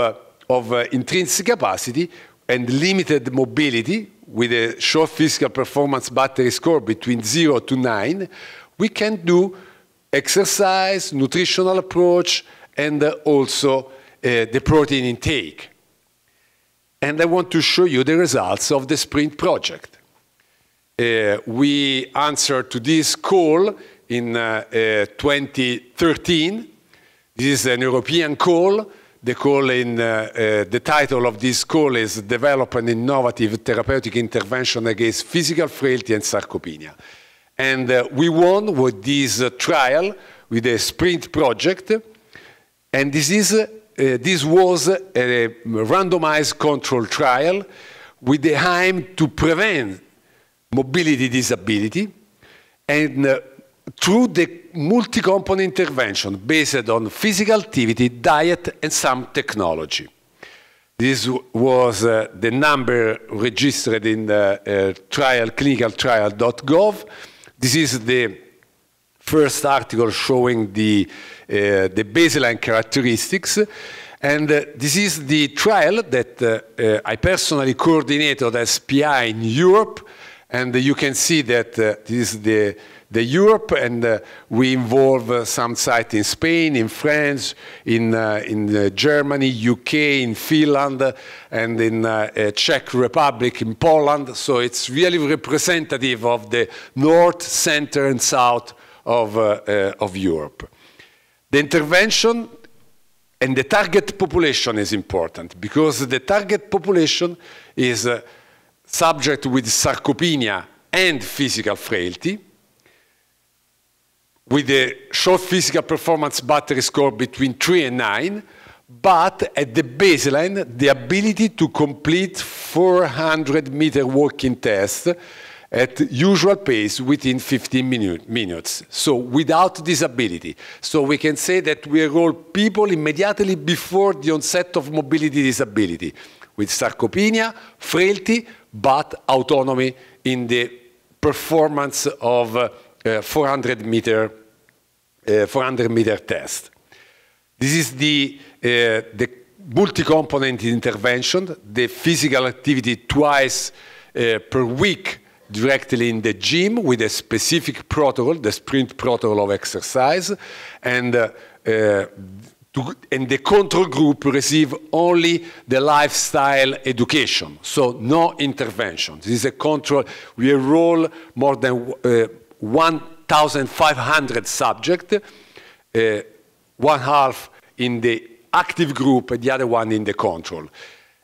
intrinsic capacity and limited mobility with a short physical performance battery score between 0 to 9, we can do exercise, nutritional approach, and also the protein intake. And I want to show you the results of the Sprint project. We answered to this call in 2013. This is an European call. The call the title of this call is Develop an Innovative Therapeutic Intervention Against Physical Frailty and Sarcopenia. And we won with this trial, with the Sprint project. And this was a randomized control trial with the aim to prevent mobility disability and through the multi-component intervention based on physical activity, diet, and some technology. This was the number registered in the clinicaltrial.gov. This is the first article showing the baseline characteristics. And this is the trial that I personally coordinated as PI in Europe And you can see that this is the Europe, and we involve some sites in Spain, in France, in Germany, UK, in Finland, and in Czech Republic, in Poland. So it's really representative of the north, center, and south of Europe. The intervention and the target population is important, because the target population is subject with sarcopenia and physical frailty, with a short physical performance battery score between 3 and 9, but at the baseline, the ability to complete 400-meter walking test at usual pace within 15 minutes. So without disability. So we can say that we enroll people immediately before the onset of mobility disability, with sarcopenia, frailty, but autonomy in the performance of 400-meter test. This is the multi-component intervention, the physical activity twice per week directly in the gym with a specific protocol, the sprint protocol of exercise, and the control group receive only the lifestyle education, so no intervention. This is a control. We enroll more than 1,500 subjects, one half in the active group and the other one in the control.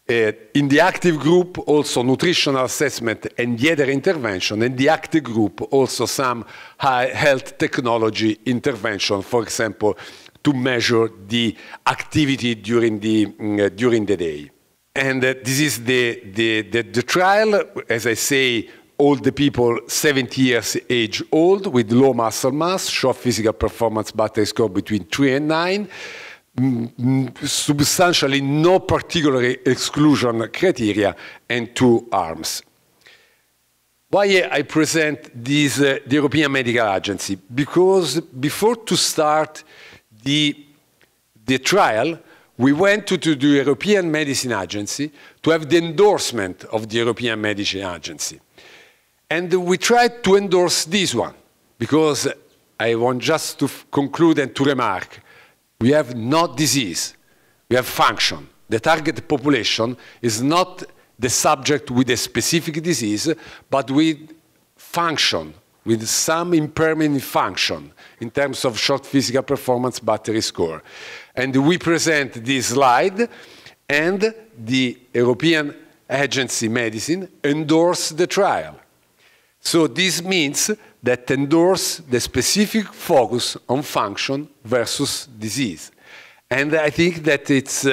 In the active group, also nutritional assessment and the other intervention. In the active group, also some high health technology intervention, for example, to measure the activity during the day. And this is the trial, as I say, all the people 70 years age old with low muscle mass, short physical performance battery score between 3 and 9, substantially no particular exclusion criteria, and 2 arms. Why I present this the European Medical Agency? Because before to start the trial, we went to the European Medicine Agency to have the endorsement of the European Medicine Agency. And we tried to endorse this one, because I want just to conclude and to remark, we have not disease, we have function. The target population is not the subject with a specific disease, but with function, with some impairment in function in terms of short physical performance battery score. And we present this slide, and the European Agency Medicine endorsed the trial. So this means that endorse the specific focus on function versus disease. And I think that it's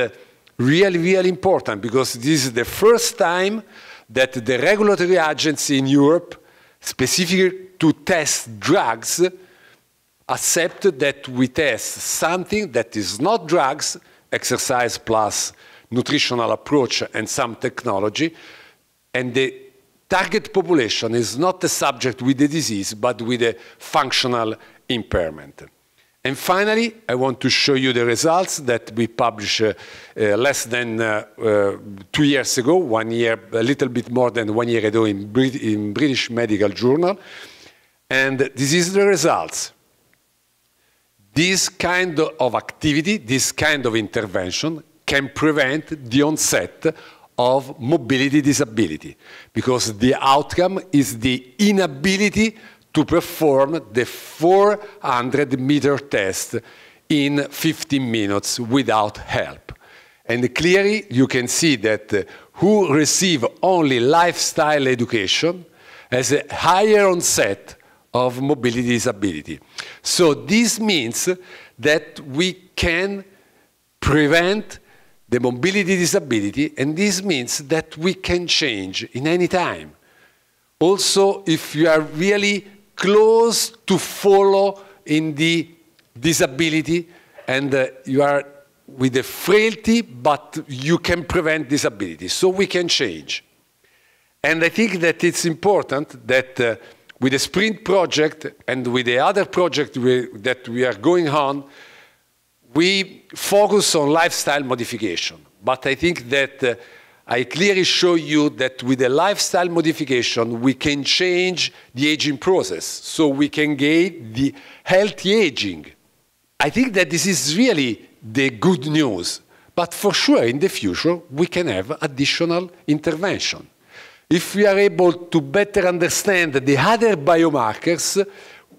really, really important, because this is the first time that the regulatory agency in Europe, specific to test drugs, accept that we test something that is not drugs, exercise plus nutritional approach and some technology, and the target population is not the subject with the disease, but with a functional impairment. And finally, I want to show you the results that we published less than 2 years ago, 1 year, a little bit more than 1 year ago in British Medical Journal. And this is the results. This kind of activity, this kind of intervention can prevent the onset of mobility disability, because the outcome is the inability to perform the 400-meter test in 15 minutes without help. And clearly, you can see that who receive only lifestyle education has a higher onset of mobility disability. So this means that we can prevent the mobility disability, and this means that we can change in any time. Also, if you are really close to follow in the disability and you are with the frailty, but you can prevent disability, so we can change. And I think that it's important that with the Sprint project and with the other project that we are going on, we focus on lifestyle modification. But I think that I clearly show you that with a lifestyle modification, we can change the aging process, so we can gain the healthy aging. I think that this is really the good news, but for sure in the future, we can have additional intervention. If we are able to better understand the other biomarkers,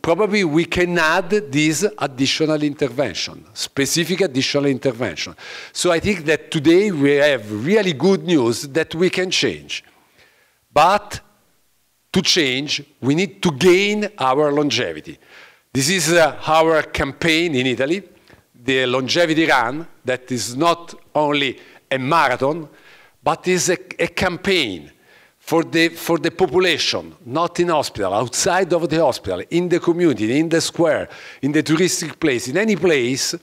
probably we can add this additional intervention, specific additional intervention. So I think that today we have really good news that we can change. But to change, we need to gain our longevity. This is our campaign in Italy, the Longevity Run, that is not only a marathon, but is a campaign for the population, not in hospital, outside of the hospital, in the community, in the square, in the touristic place, in any place,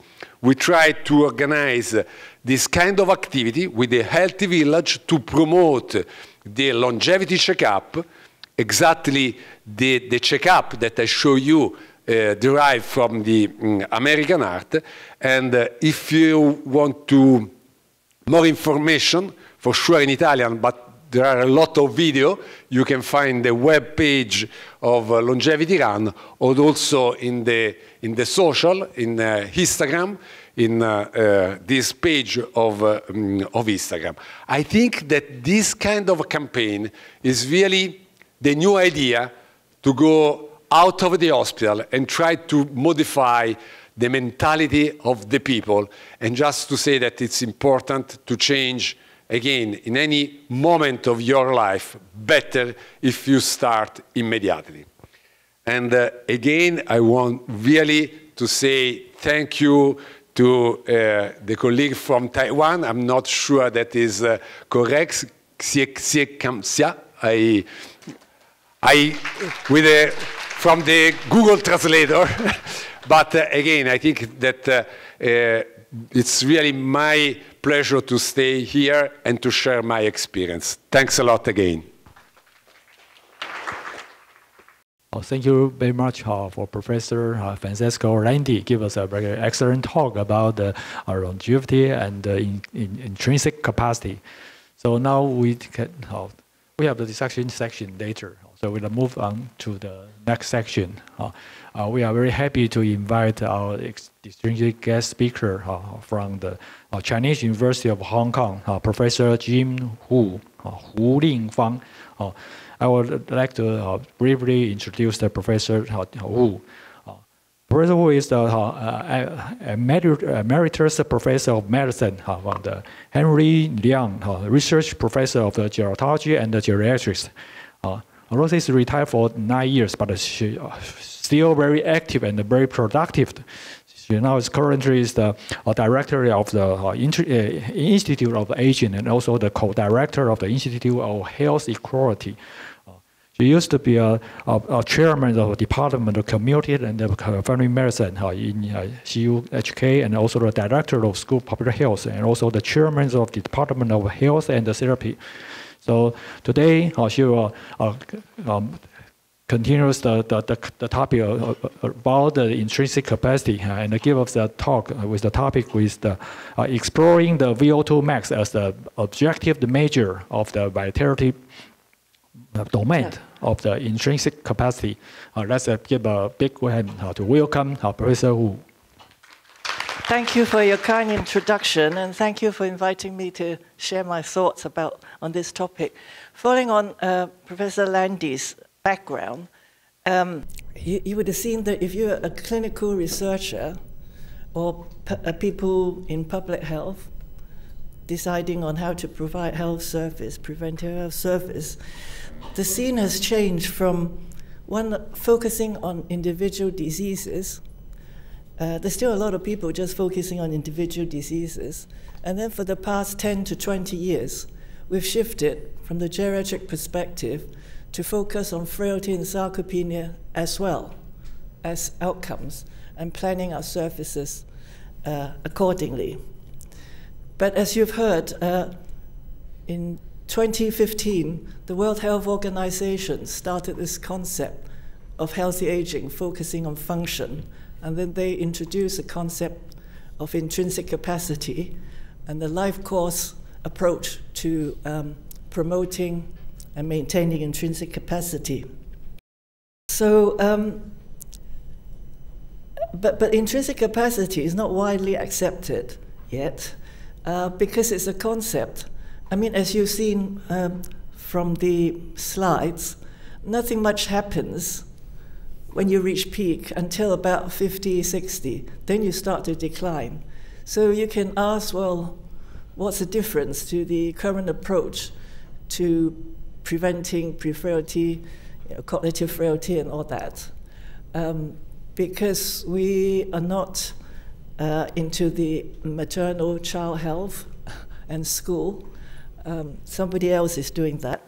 we try to organize this kind of activity with a healthy village to promote the longevity checkup, exactly the checkup that I show you derived from the American art. And if you want more information, for sure in Italian, but there are a lot of video. You can find the web page of Longevity Run, or also in the social, in Instagram, in this page of Instagram. I think that this kind of campaign is really the new idea to go out of the hospital and try to modify the mentality of the people, and just to say that it's important to change again, in any moment of your life, better if you start immediately. And again, I want really to say thank you to the colleague from Taiwan. I'm not sure that is correct. From the Google translator. But again, I think that it's really my pleasure to stay here and to share my experience. Thanks a lot again. Thank you very much for Professor Francesco Landi give us a very excellent talk about longevity and intrinsic capacity. So now we have the discussion section later. So we'll move on to the next section. We are very happy to invite our distinguished guest speaker from the Chinese University of Hong Kong, Professor Jim Hu, Hu Lingfang. I would like to briefly introduce the Professor Hu. Professor Hu is the emeritus professor of medicine from the Henry Liang Research Professor of the Gerontology and the Geriatrics. Although she's retired for 9 years, but she's still very active and very productive. She now is currently the director of the Institute of Aging and also the co-director of the Institute of Health Equality. She used to be a chairman of the Department of Community and Family Medicine in CUHK, and also the director of School of Public Health, and also the chairman of the Department of Health and Therapy. So today she will continues the topic about the intrinsic capacity and give us a talk with the topic with the exploring the VO2 max as the objective measure of the vitality domain of the intrinsic capacity. Let's give a big hand to welcome Professor Hu. Thank you for your kind introduction, and thank you for inviting me to share my thoughts on this topic. Following on Professor Landi's background, you would have seen that if you're a clinical researcher or people in public health deciding on how to provide health service, preventive health service, the scene has changed from one focusing on individual diseases. There's still a lot of people just focusing on individual diseases. And then for the past 10 to 20 years, we've shifted from the geriatric perspective to focus on frailty and sarcopenia as well as outcomes, and planning our services accordingly. But as you've heard, in 2015, the World Health Organization started this concept of healthy aging, focusing on function. And then they introduced the concept of intrinsic capacity and the life course approach to promoting and maintaining intrinsic capacity. So, but intrinsic capacity is not widely accepted yet because it's a concept. I mean, as you've seen from the slides, nothing much happens when you reach peak until about 50, 60. Then you start to decline. So you can ask, well, what's the difference to the current approach to preventing pre-frailty, cognitive frailty, and all that? Because we are not into the maternal child health and school. Somebody else is doing that.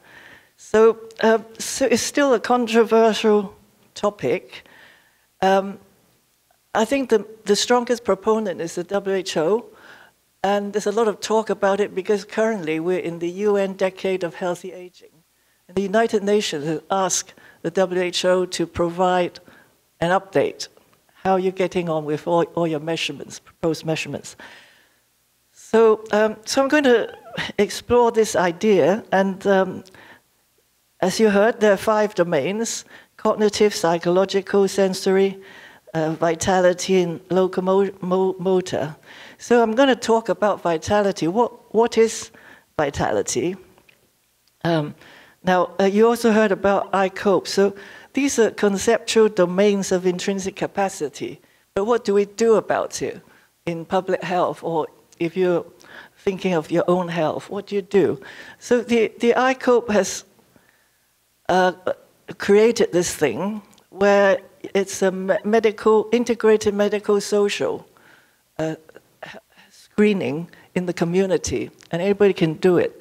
So it's still a controversial topic. I think the strongest proponent is the WHO, and there's a lot of talk about it because currently we're in the UN Decade of Healthy Aging. And the United Nations has asked the WHO to provide an update. How are you getting on with all your measurements, proposed measurements? So, so I'm going to explore this idea, and as you heard, there are 5 domains: cognitive, psychological, sensory, vitality, and locomotor. So I'm going to talk about vitality. What is vitality? Now, you also heard about I-COPE. So these are conceptual domains of intrinsic capacity. But what do we do about it in public health, or if you're thinking of your own health, what do you do? So the I-COPE has created this thing where it's a integrated medical social screening in the community, and anybody can do it.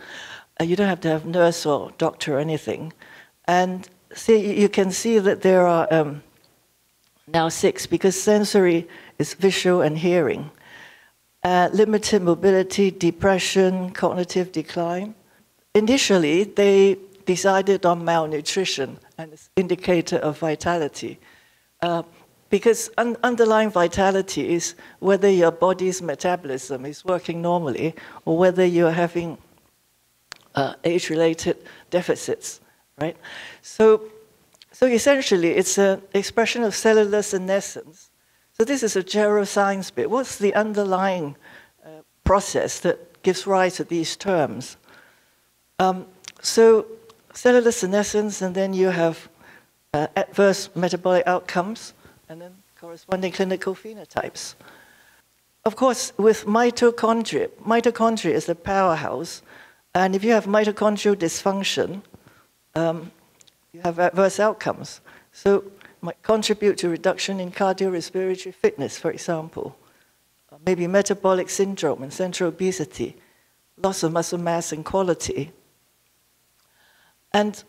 You don't have to have a nurse or doctor or anything. And see, you can see that there are now 6, because sensory is visual and hearing. Limited mobility, depression, cognitive decline. Initially, they decided on malnutrition and it's indicator of vitality. Because underlying vitality is whether your body's metabolism is working normally or whether you're having age-related deficits, right? So essentially, it's an expression of cellular senescence. So this is a geroscience bit. What's the underlying process that gives rise to these terms? So cellular senescence, and then you have adverse metabolic outcomes, and then corresponding clinical phenotypes. Of course, with mitochondria is the powerhouse, and if you have mitochondrial dysfunction, you have adverse outcomes. So might contribute to reduction in cardiorespiratory fitness, for example. Maybe metabolic syndrome and central obesity, loss of muscle mass and quality. And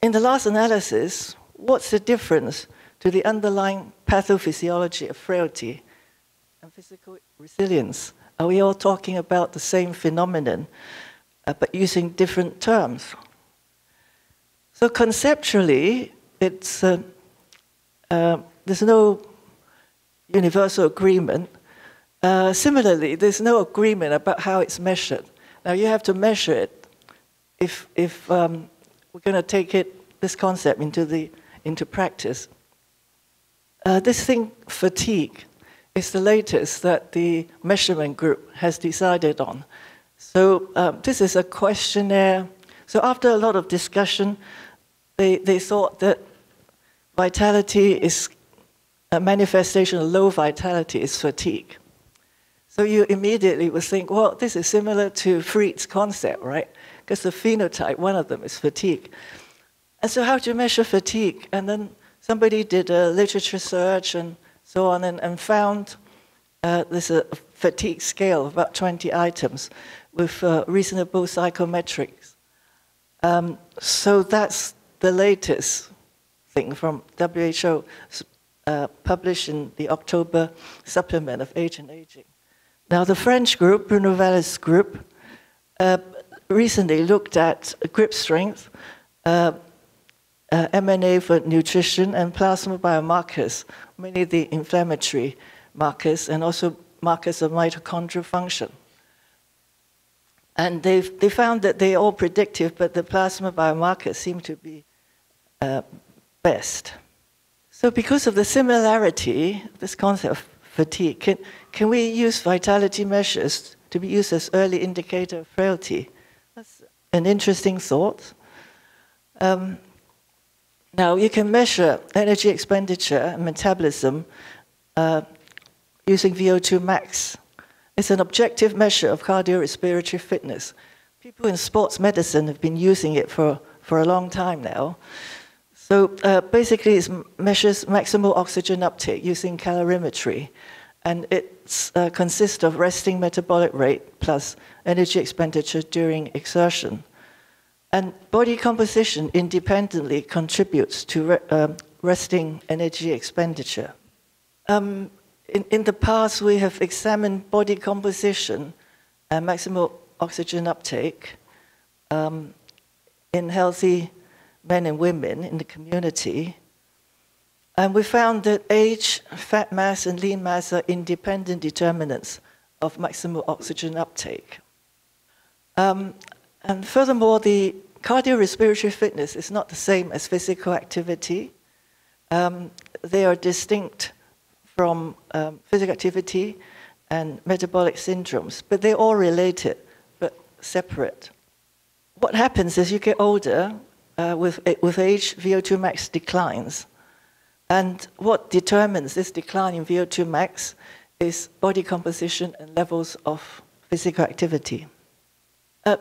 in the last analysis, what's the difference to the underlying pathophysiology of frailty and physical resilience? Are we all talking about the same phenomenon, but using different terms? So conceptually, it's there's no universal agreement. Similarly, there's no agreement about how it's measured. Now, you have to measure it if we're going to take this concept into practice. This thing, fatigue, is the latest that the measurement group has decided on. So this is a questionnaire. So after a lot of discussion, they thought that vitality is a manifestation of low vitality is fatigue. So you immediately would think, well, this is similar to Fried's concept, right? Because the phenotype, one of them is fatigue. And so how do you measure fatigue? And then somebody did a literature search and so on and found there's a fatigue scale of about 20 items with reasonable psychometrics. So that's the latest thing from WHO, published in the October supplement of Age and Aging. Now, the French group, Bruno Vallis' group, recently looked at grip strength, MNA for nutrition, and plasma biomarkers, mainly the inflammatory markers, and also markers of mitochondrial function. And they found that they're all predictive, but the plasma biomarkers seem to be best. So because of the similarity, this concept of fatigue, can we use vitality measures to be used as early indicator of frailty? That's an interesting thought. Now, you can measure energy expenditure and metabolism using VO2 max. It's an objective measure of cardiorespiratory fitness. People in sports medicine have been using it for a long time now. So basically, it measures maximal oxygen uptake using calorimetry. And it consists of resting metabolic rate plus energy expenditure during exertion. And body composition independently contributes to resting energy expenditure. In the past, we have examined body composition and maximal oxygen uptake in healthy men and women in the community. And we found that age, fat mass, and lean mass are independent determinants of maximal oxygen uptake. And furthermore, the cardiorespiratory fitness is not the same as physical activity. They are distinct from physical activity and metabolic syndromes, but they're all related, but separate. What happens as you get older, with age, VO2 max declines. And what determines this decline in VO2 max is body composition and levels of physical activity.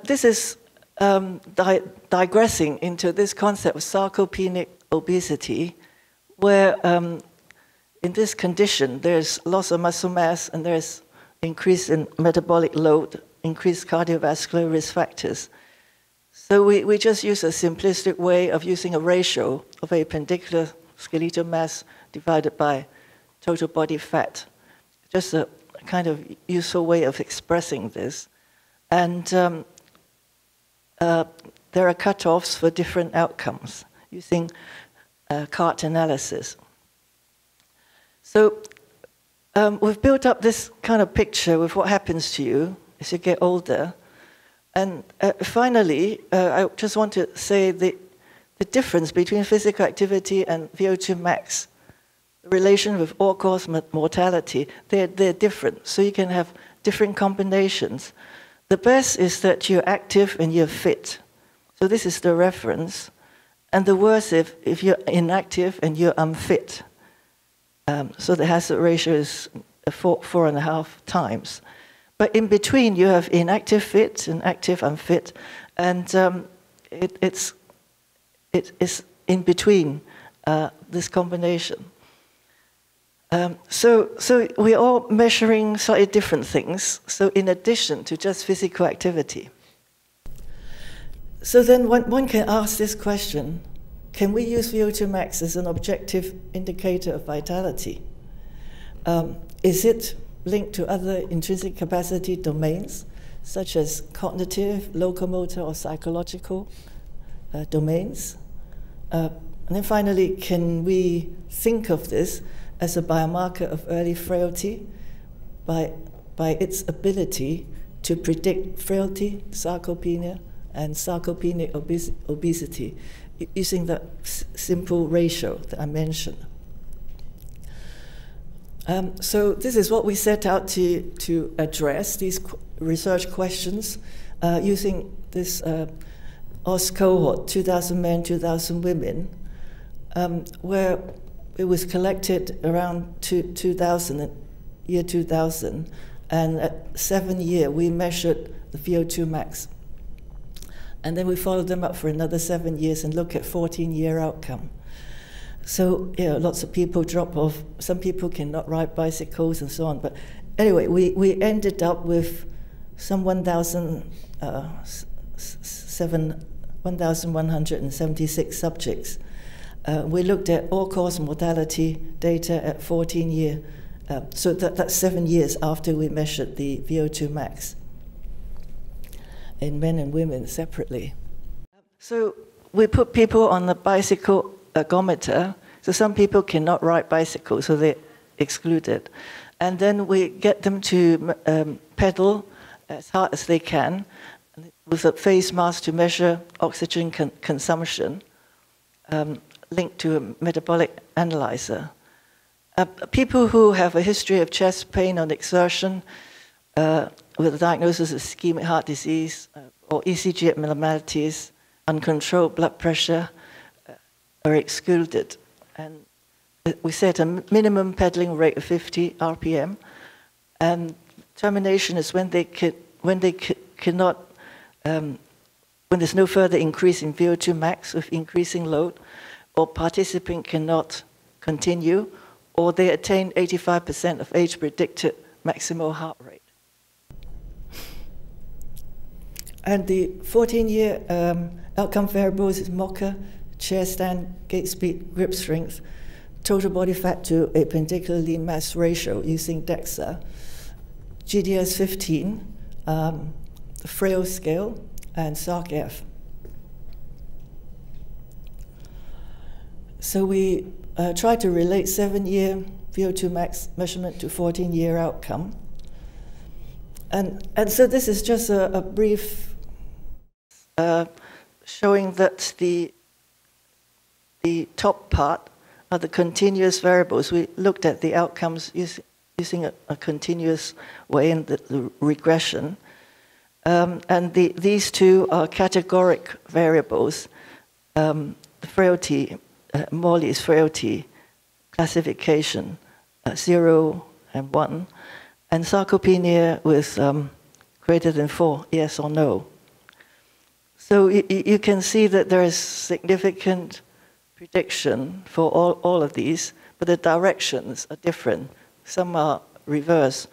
This is digressing into this concept of sarcopenic obesity, where in this condition, there's loss of muscle mass and there's increase in metabolic load, increased cardiovascular risk factors. So we just use a simplistic way of using a ratio of appendicular skeletal mass divided by total body fat. Just a kind of useful way of expressing this. And there are cutoffs for different outcomes using CART analysis. So we've built up this kind of picture with what happens to you as you get older. And finally, I just want to say the difference between physical activity and VO2 max, the relation with all-cause mortality, they're different. So you can have different combinations. The best is that you're active and you're fit. So this is the reference. And the worst if you're inactive and you're unfit. So the hazard ratio is 4.5 times. But in between, you have inactive fit and active unfit, and it's in between this combination. So we're all measuring slightly different things. So in addition to just physical activity. So then one can ask this question: can we use VO2 max as an objective indicator of vitality? Is it linked to other intrinsic capacity domains, such as cognitive, locomotor, or psychological domains? And then finally, can we think of this as a biomarker of early frailty by its ability to predict frailty, sarcopenia, and sarcopenic obesity, using that simple ratio that I mentioned? So this is what we set out to address, these research questions, using this HALST cohort, 2,000 men, 2,000 women, where it was collected around year 2000, and at 7 years we measured the VO2 max. And then we followed them up for another 7 years and look at 14-year outcome. So, lots of people drop off. Some people cannot ride bicycles and so on. But anyway, we ended up with some 1,176 subjects. We looked at all-cause mortality data at 14 years. So that's 7 years after we measured the VO2 max in men and women separately. So we put people on the bicycle ergometer. So some people cannot ride bicycles, so they're excluded. And then we get them to pedal as hard as they can. with a face mask to measure oxygen consumption linked to a metabolic analyzer. People who have a history of chest pain on exertion with a diagnosis of ischemic heart disease or ECG abnormalities, uncontrolled blood pressure are excluded. And we set a minimum pedaling rate of 50 RPM, and termination is when cannot, when there's no further increase in VO2 max with increasing load, or participant cannot continue, or they attain 85% of age-predicted maximal heart rate. And the 14-year outcome variables is MOCA, chair stand, gait speed, grip strength, total body fat to appendicular lean mass ratio using DEXA, GDS 15, the Frail scale, and SARC-F. So we tried to relate 7-year VO2 max measurement to 14-year outcome. And so this is just a brief showing that the top part are the continuous variables. We looked at the outcomes using a continuous way in the regression. And these two are categoric variables. The frailty, Morley's frailty classification, 0 and 1, and sarcopenia with greater than 4, yes or no. So you can see that there is significant prediction for all of these, but the directions are different. Some are reverse.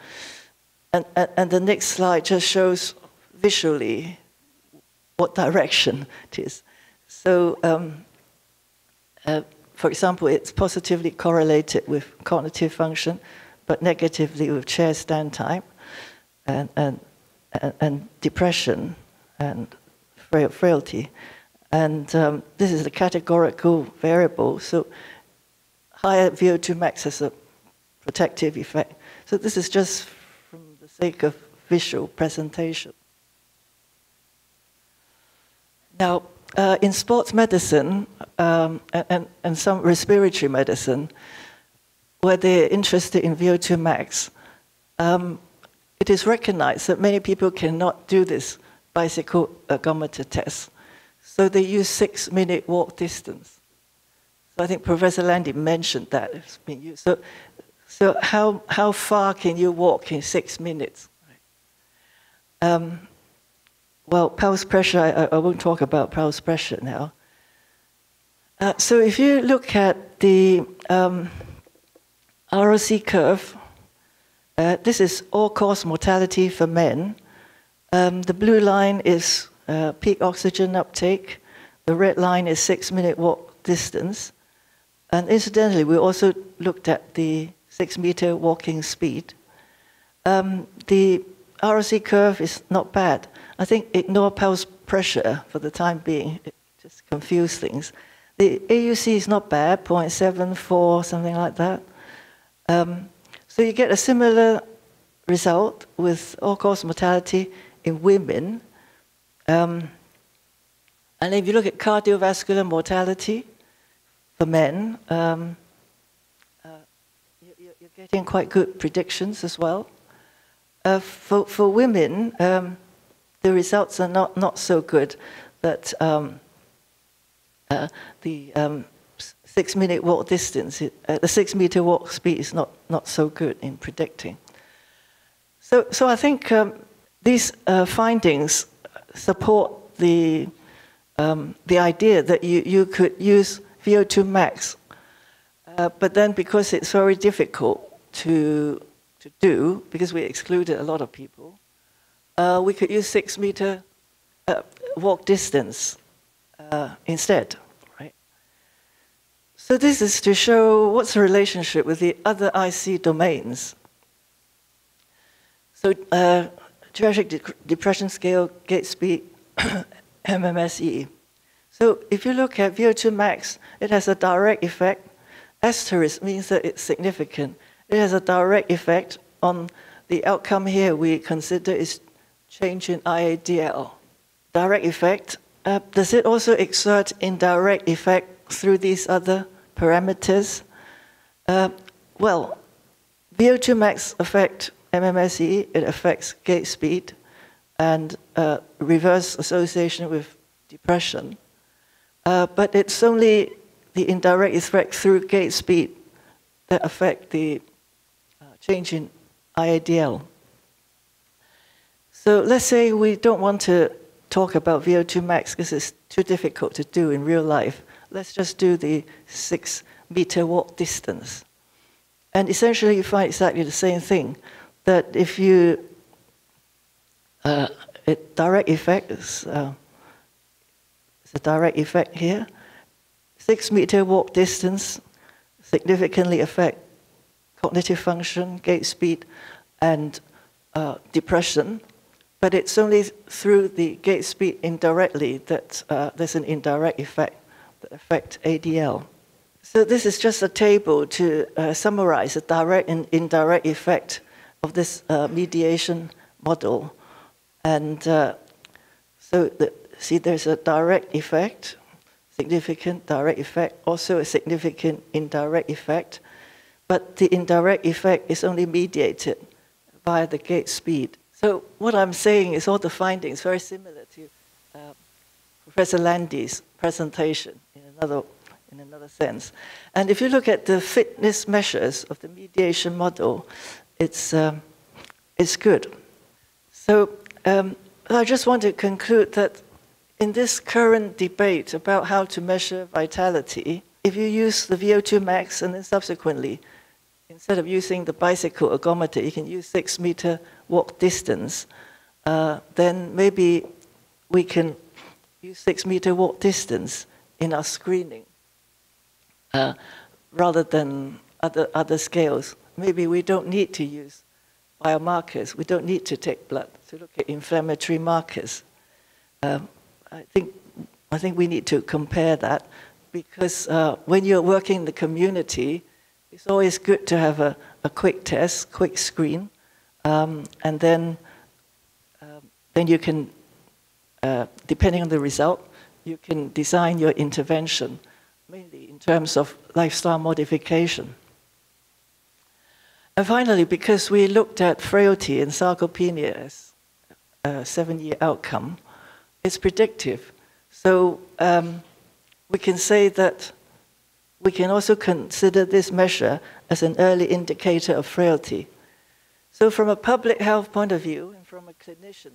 And the next slide just shows visually what direction it is. So, for example, it's positively correlated with cognitive function, but negatively with chair stand time, and depression, and frailty. And this is a categorical variable, so higher VO2 max has a protective effect. So this is just from the sake of visual presentation. Now, in sports medicine and some respiratory medicine, where they're interested in VO2 max, it is recognized that many people cannot do this bicycle ergometer test. So they use 6-minute walk distance. So I think Professor Landi mentioned that it's been used. So how far can you walk in 6 minutes? Well, pulse pressure, I won't talk about pulse pressure now. So if you look at the ROC curve, this is all-cause mortality for men. The blue line is peak oxygen uptake. The red line is 6-minute walk distance. And incidentally, we also looked at the 6-meter walking speed. The ROC curve is not bad. I think ignore pulse pressure for the time being. It just confuses things. The AUC is not bad, 0.74, something like that. So you get a similar result with all-cause mortality in women. And if you look at cardiovascular mortality for men, you're getting quite good predictions as well. For women, the results are not so good. That the 6-minute walk distance, the 6-meter walk speed is not so good in predicting. So I think these findings support the idea that you could use VO2 max, but then because it's very difficult to do, because we excluded a lot of people, we could use 6-meter walk distance instead, right? So this is to show what's the relationship with the other IC domains. So geriatric depression scale, gait speed, MMSE. So if you look at VO2 max, it has a direct effect. Asterisk means that it's significant. It has a direct effect on the outcome here we consider is change in IADL, direct effect, does it also exert indirect effect through these other parameters? Well, VO2 max affect MMSE, it affects gait speed and reverse association with depression. But it's only the indirect effect through gait speed that affect the change in IADL. So let's say we don't want to talk about VO2 max because it's too difficult to do in real life. Let's just do the 6-meter walk distance. And essentially you find exactly the same thing, that if you, direct effect is a direct effect here. 6-meter walk distance significantly affect cognitive function, gait speed, and depression. But it's only through the gait speed indirectly that there's an indirect effect that affects ADL. So this is just a table to summarize the direct and indirect effect of this mediation model. And see, there's a direct effect, significant direct effect, also a significant indirect effect. But the indirect effect is only mediated via the gait speed. So what I'm saying is all the findings very similar to Professor Landi's presentation in another sense. And if you look at the fitness measures of the mediation model, it's good. So I just want to conclude that in this current debate about how to measure vitality, if you use the VO2 max and then subsequently, instead of using the bicycle ergometer, you can use 6-meter walk distance, then maybe we can use 6-meter walk distance in our screening rather than other scales. Maybe we don't need to use biomarkers. We don't need to take blood to look at inflammatory markers. I think we need to compare that because when you're working in the community, it's always good to have a quick test, quick screen, and then you can, depending on the result, you can design your intervention, mainly in terms of lifestyle modification. And finally, because we looked at frailty and sarcopenia as a 7-year outcome, it's predictive. So we can say that we can also consider this measure as an early indicator of frailty. So from a public health point of view, and from a clinician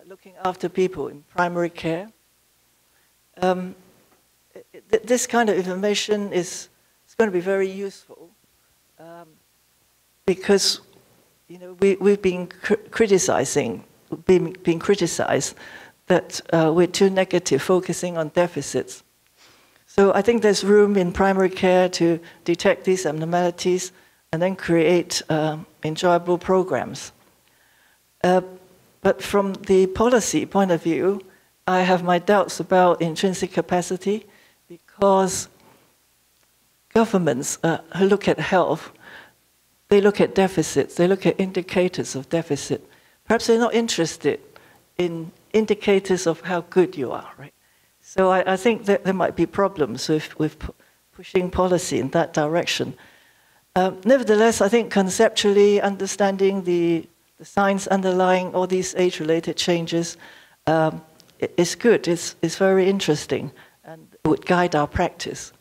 looking after people in primary care, this kind of information is going to be very useful because we've been being criticized that we're too negative, focusing on deficits. So I think there's room in primary care to detect these abnormalities and then create enjoyable programs. But from the policy point of view, I have my doubts about intrinsic capacity because governments who look at health, they look at deficits, they look at indicators of deficit. Perhaps they're not interested in indicators of how good you are, right? So I think that there might be problems with pushing policy in that direction. Nevertheless, I think conceptually understanding the science underlying all these age-related changes is good. It's very interesting and it would guide our practice.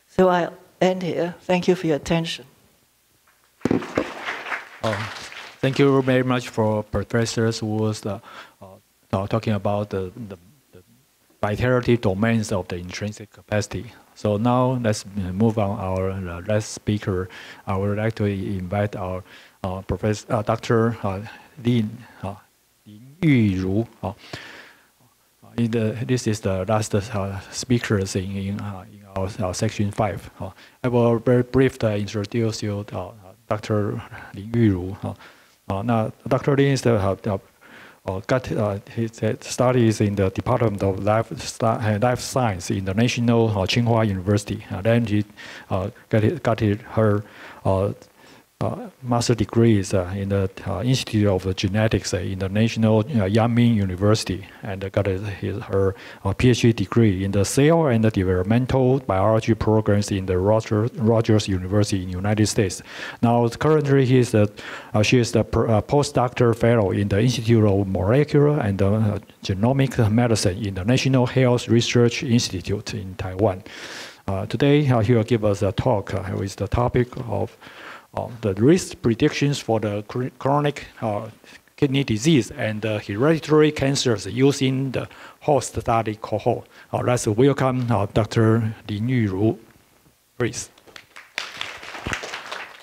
So I'll end here. Thank you for your attention. Thank you very much for professors who was talking about the vitality domains of the intrinsic capacity. So now let's move on our last speaker. I would like to invite our Professor Dr. Yuh-Ru. This is the last speakers in our section 5. I will very briefly introduce you to Dr. Yuh-Ru. Now, Dr. Lin is got his studies in the Department of Life Science in the National Tsinghua University. Then he got her master degrees in the Institute of Genetics in the National Yanming University, and got her PhD degree in the cell and the developmental biology programs in the Rogers University in the United States. Now, currently, she is the postdoctoral fellow in the Institute of Molecular and Genomic Medicine in the National Health Research Institute in Taiwan. Today, he will give us a talk with the topic of the risk predictions for the chronic kidney disease and hereditary cancers using the HALST study cohort. Let's welcome Dr. Yuh-Ru, please.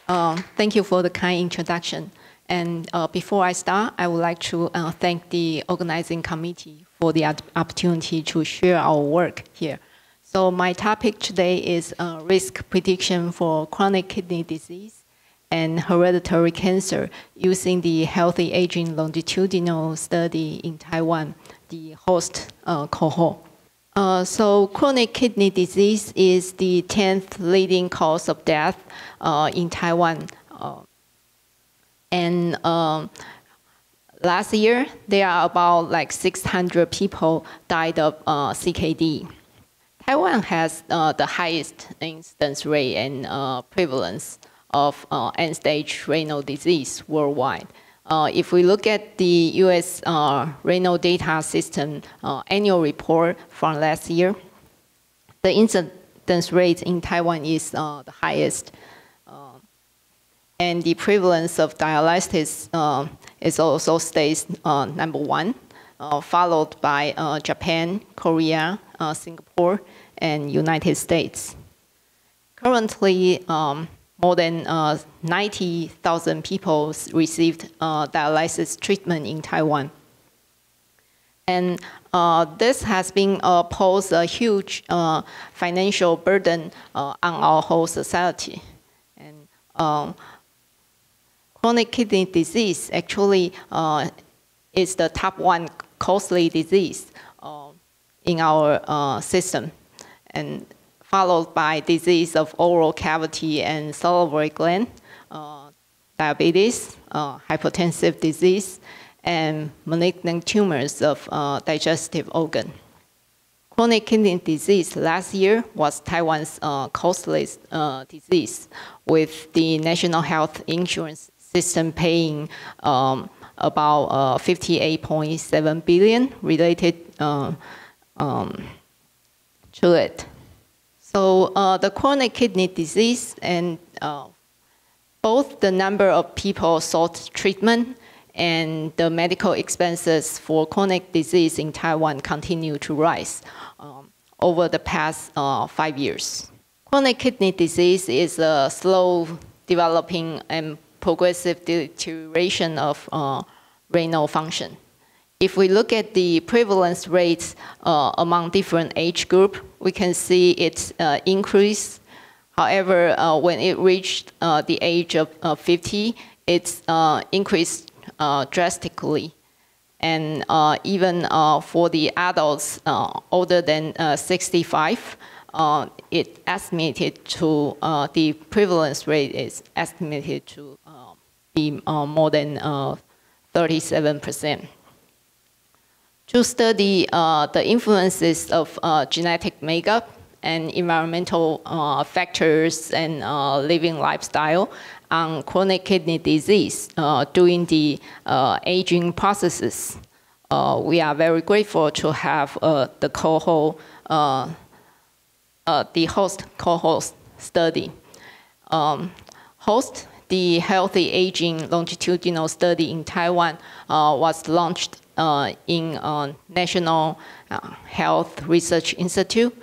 Thank you for the kind introduction. And before I start, I would like to thank the organizing committee for the opportunity to share our work here. So my topic today is risk prediction for chronic kidney disease and hereditary cancer using the Healthy Aging Longitudinal Study in Taiwan, the HALST cohort. So chronic kidney disease is the 10th leading cause of death in Taiwan. And last year, there are about like 600 people died of CKD. Taiwan has the highest incidence rate and prevalence of end-stage renal disease worldwide. If we look at the U.S. renal data system annual report from last year, the incidence rate in Taiwan is the highest. And the prevalence of dialysis is also stays #1, followed by Japan, Korea, Singapore, and United States. Currently, more than 90,000 people received dialysis treatment in Taiwan. And this has been posed a huge financial burden on our whole society. And chronic kidney disease actually is the top 1 costly disease in our system, and followed by disease of oral cavity and salivary gland, diabetes, hypertensive disease, and malignant tumors of digestive organ. Chronic kidney disease last year was Taiwan's costliest disease, with the national health insurance system paying about 58.7 billion related to it. So the chronic kidney disease and both the number of people sought treatment and the medical expenses for chronic disease in Taiwan continue to rise over the past 5 years. Chronic kidney disease is a slow developing and progressive deterioration of renal function. If we look at the prevalence rates among different age groups, we can see it's increased. However, when it reached the age of 50, it's increased drastically. And even for the adults older than 65, it estimated to, the prevalence rate is estimated to be more than 37%. To study the influences of genetic makeup and environmental factors and living lifestyle on chronic kidney disease during the aging processes, we are very grateful to have the cohort, the HALST cohort study. HALST, the Healthy Aging Longitudinal Study in Taiwan, was launched in National Health Research Institute,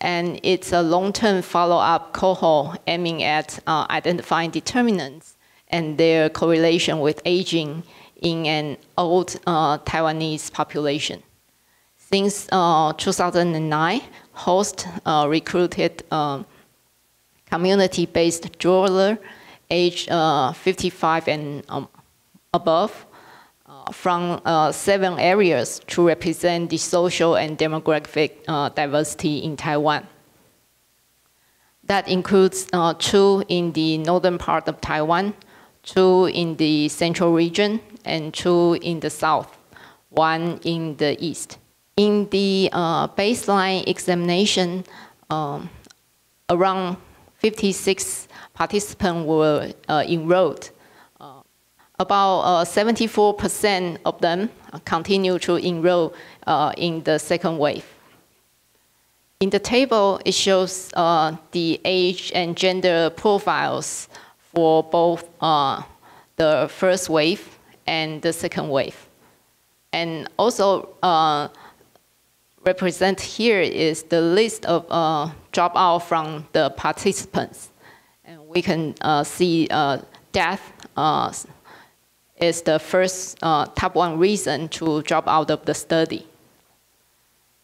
and it's a long-term follow-up cohort aiming at identifying determinants and their correlation with aging in an old Taiwanese population. Since 2009, HALST recruited community-based dweller aged 55 and above from 7 areas to represent the social and demographic diversity in Taiwan. That includes 2 in the northern part of Taiwan, 2 in the central region, and 2 in the south, 1 in the east. In the baseline examination, around 56 participants were enrolled. About 74% of them continue to enroll in the second wave. In the table, it shows the age and gender profiles for both the first wave and the second wave. And also represented here is the list of dropout from the participants. And we can see death is the first top 1 reason to drop out of the study.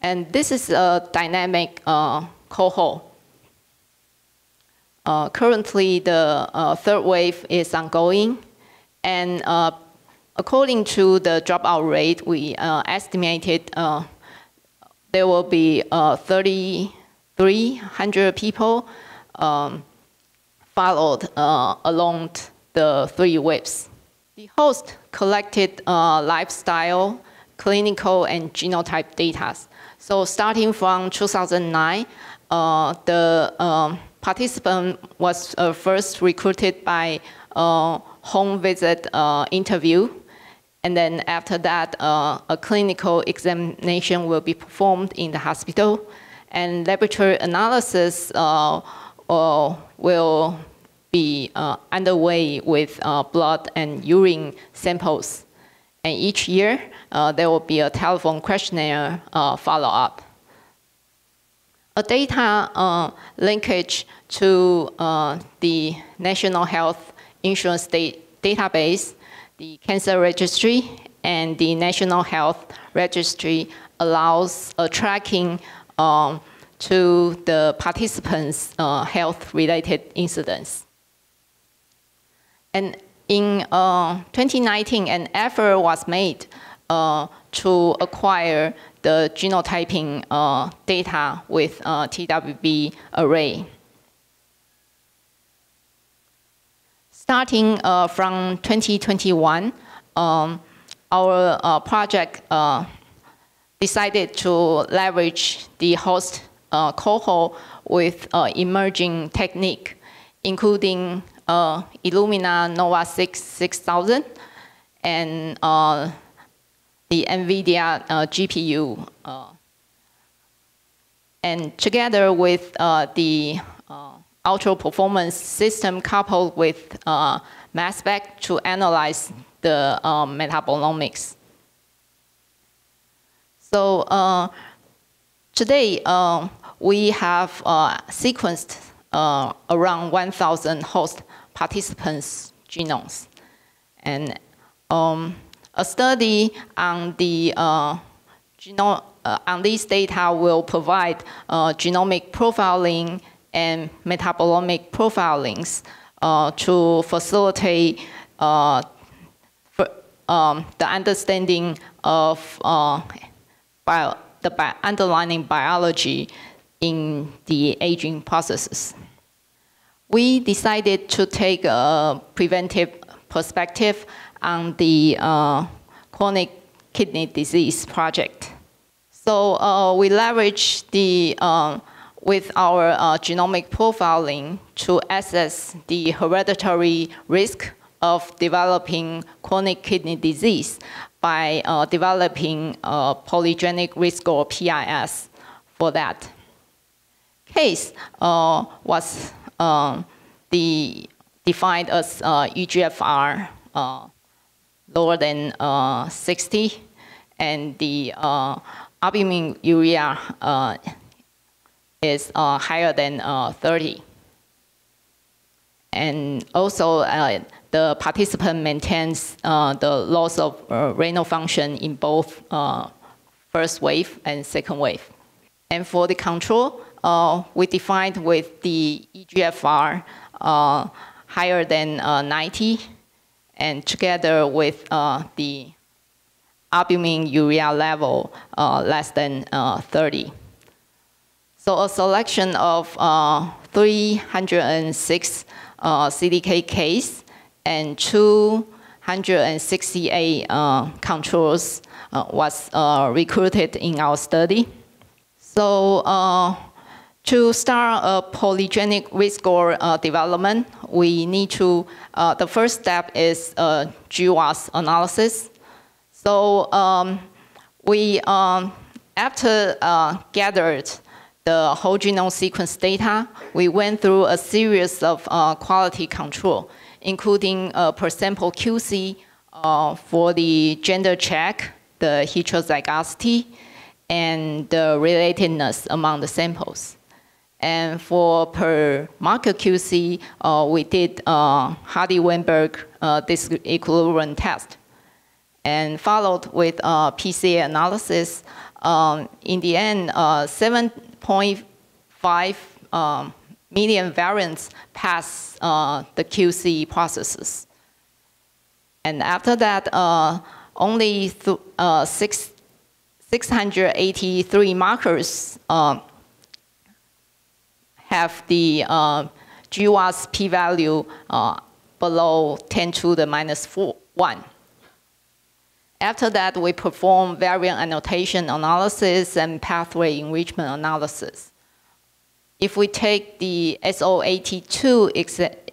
And this is a dynamic cohort. Currently, the third wave is ongoing. And according to the dropout rate, we estimated there will be 3,300 people followed along the 3 waves. The host collected lifestyle, clinical, and genotype data. So starting from 2009, the participant was first recruited by home visit interview. And then after that, a clinical examination will be performed in the hospital. And laboratory analysis will be underway with blood and urine samples. And each year, there will be a telephone questionnaire follow-up. A data linkage to the National Health Insurance Database, the Cancer Registry, and the National Health Registry allows a tracking to the participants' health-related incidents. And in 2019, an effort was made to acquire the genotyping data with TWB array. Starting from 2021, our project decided to leverage the host cohort with emerging technique, including Illumina Nova 6000 and the NVIDIA GPU. And together with the ultra performance system coupled with mass spec to analyze the metabolomics. So today we have sequenced around 1,000 host participants' genomes. And a study on the genome on these data will provide genomic profiling and metabolomic profilings to facilitate the understanding of the underlying biology in the aging processes. We decided to take a preventive perspective on the chronic kidney disease project. So we leverage the with our genomic profiling to assess the hereditary risk of developing chronic kidney disease by developing a polygenic risk score, PRS, for that. Case was defined as EGFR lower than 60, and the albumin urea is higher than 30. And also, the participant maintains the loss of renal function in both first wave and second wave. And for the control, we defined with the EGFR higher than 90, and together with the albumin urea level less than 30. So a selection of 306 CDK case and 268 controls was recruited in our study. So to start a polygenic risk score development, we need to, the first step is GWAS analysis. So we, after gathered the whole genome sequence data, we went through a series of quality control, including per sample QC for the gender check, the heterozygosity, and the relatedness among the samples. And for per marker QC, we did Hardy-Weinberg disequilibrium test, and followed with PCA analysis. In the end, 7.5 million variants pass the QC processes. And after that, only 683 markers have the GWAS p-value below 10 to the minus 1. After that, we perform variant annotation analysis and pathway enrichment analysis. If we take the SO82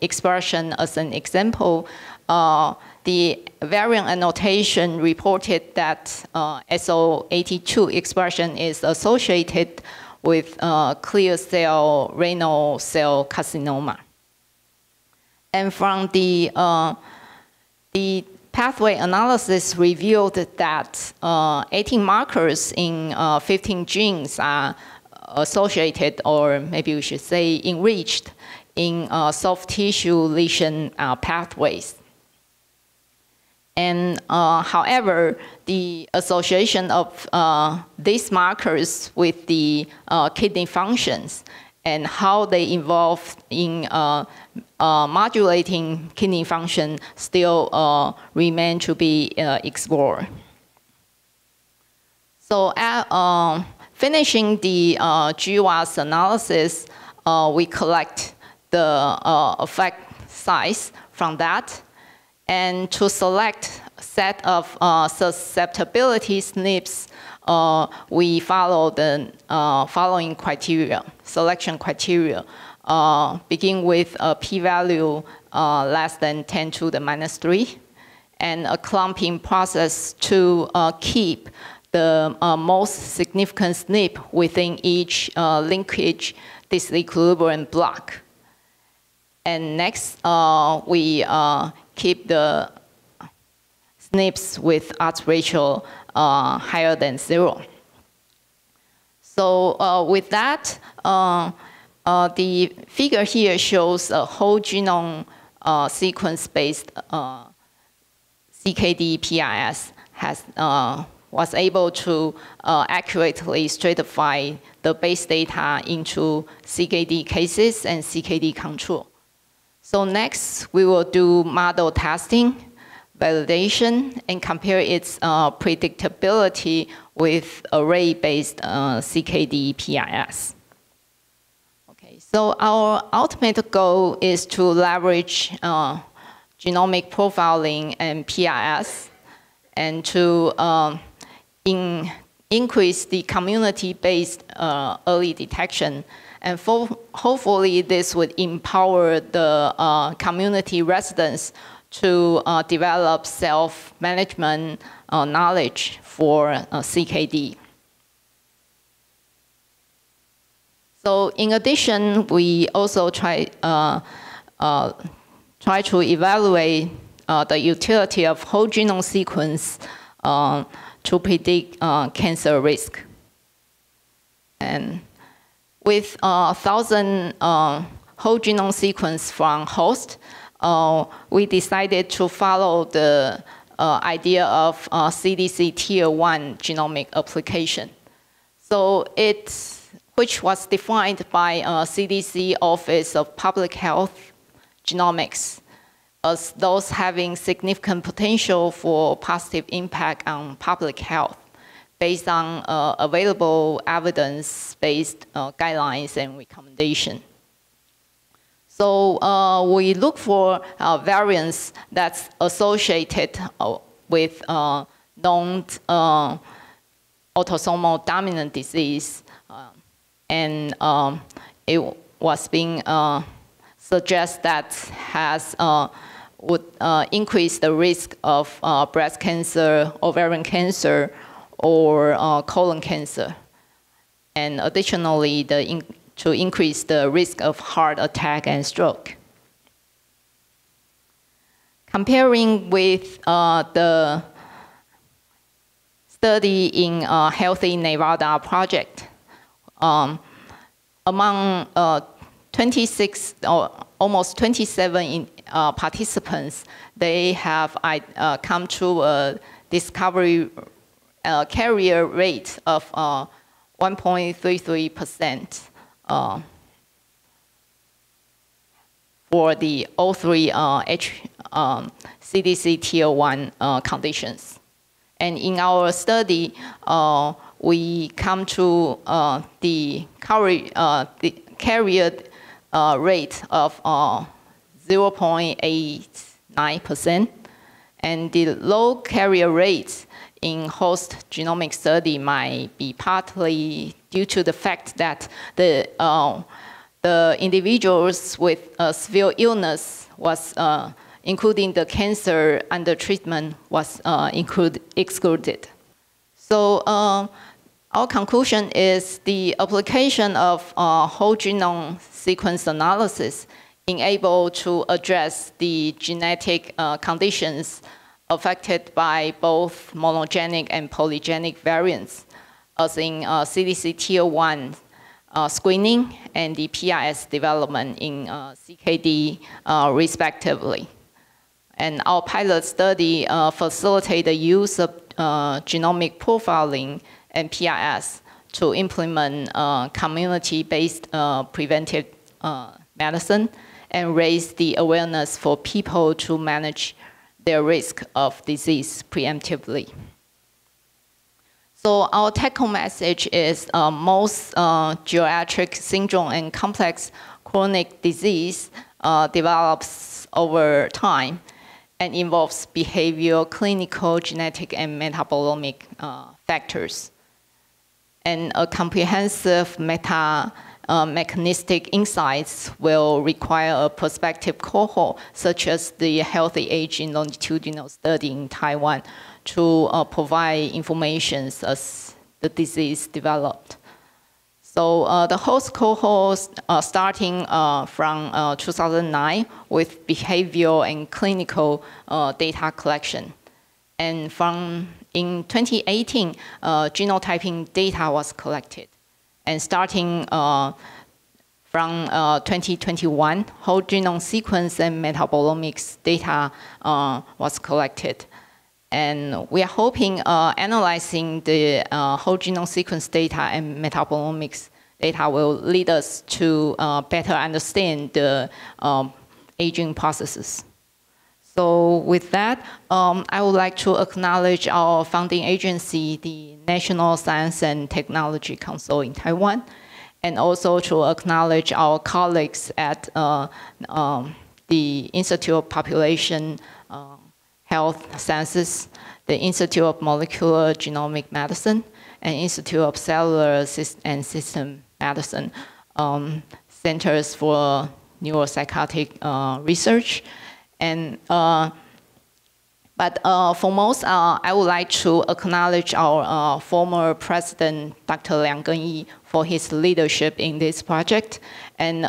expression as an example, the variant annotation reported that SO82 expression is associated with clear cell renal cell carcinoma. And from the pathway analysis revealed that 18 markers in 15 genes are associated, or maybe we should say enriched, in soft tissue lesion pathways. And however, the association of these markers with the kidney functions and how they involve in modulating kidney function still remain to be explored. So finishing the GWAS analysis, we collect the effect size from that. And to select a set of susceptibility SNPs, we follow the following criteria, selection criteria. Begin with a p-value less than 10 to the minus 3, and a clumping process to keep the most significant SNP within each linkage disequilibrium block. And next, we keep the SNPs with odds ratio higher than 0. So with that, the figure here shows a whole genome sequence-based CKD PIS was able to accurately stratify the base data into CKD cases and CKD control. So next, we will do model testing, validation, and compare its predictability with array-based CKD PIS. Okay, so our ultimate goal is to leverage genomic profiling and PIS, and to increase the community-based early detection. And hopefully this would empower the community residents to develop self-management knowledge for CKD. So in addition, we also try to evaluate the utility of whole genome sequence to predict cancer risk. And with 1,000 whole genome sequence from HALST, we decided to follow the idea of CDC Tier 1 genomic application. So which was defined by CDC Office of Public Health Genomics as those having significant potential for positive impact on public health, based on available evidence-based guidelines and recommendations. So we look for variants that's associated with known autosomal dominant disease, and it was being suggested that would increase the risk of breast cancer, ovarian cancer, or colon cancer, and additionally to increase the risk of heart attack and stroke. Comparing with the study in Healthy Nevada project, among 26 or almost 27 participants, they have come to a discovery carrier rate of 1.33% for the all three CDC Tier 1 conditions. And in our study, we come to the carrier rate of 0.89%, and the low carrier rate in host genomic study might be partly due to the fact that the individuals with severe illness was including the cancer under treatment was excluded. So our conclusion is the application of whole genome sequence analysis enable to address the genetic conditions affected by both monogenic and polygenic variants, as in CDC Tier 1 screening and the PRS development in CKD respectively. And our pilot study facilitated the use of genomic profiling and PRS to implement community-based preventive medicine and raise the awareness for people to manage their risk of disease preemptively. So our take-home message is most geriatric syndrome and complex chronic disease develops over time and involves behavioral, clinical, genetic, and metabolomic factors. And a comprehensive mechanistic insights will require a prospective cohort, such as the Healthy Aging Longitudinal study in Taiwan, to provide information as the disease developed. So the host cohort starting from 2009 with behavioral and clinical data collection. And in 2018, genotyping data was collected. And starting from 2021, whole genome sequence and metabolomics data was collected. And we are hoping analyzing the whole genome sequence data and metabolomics data will lead us to better understand the aging processes. So with that, I would like to acknowledge our founding agency, the National Science and Technology Council in Taiwan, and also to acknowledge our colleagues at the Institute of Population Health Sciences, the Institute of Molecular Genomic Medicine, and Institute of Cellular and System Medicine, Centers for Neuropsychiatric Research. And for most, I would like to acknowledge our former president, Dr. Liang Genyi, for his leadership in this project. And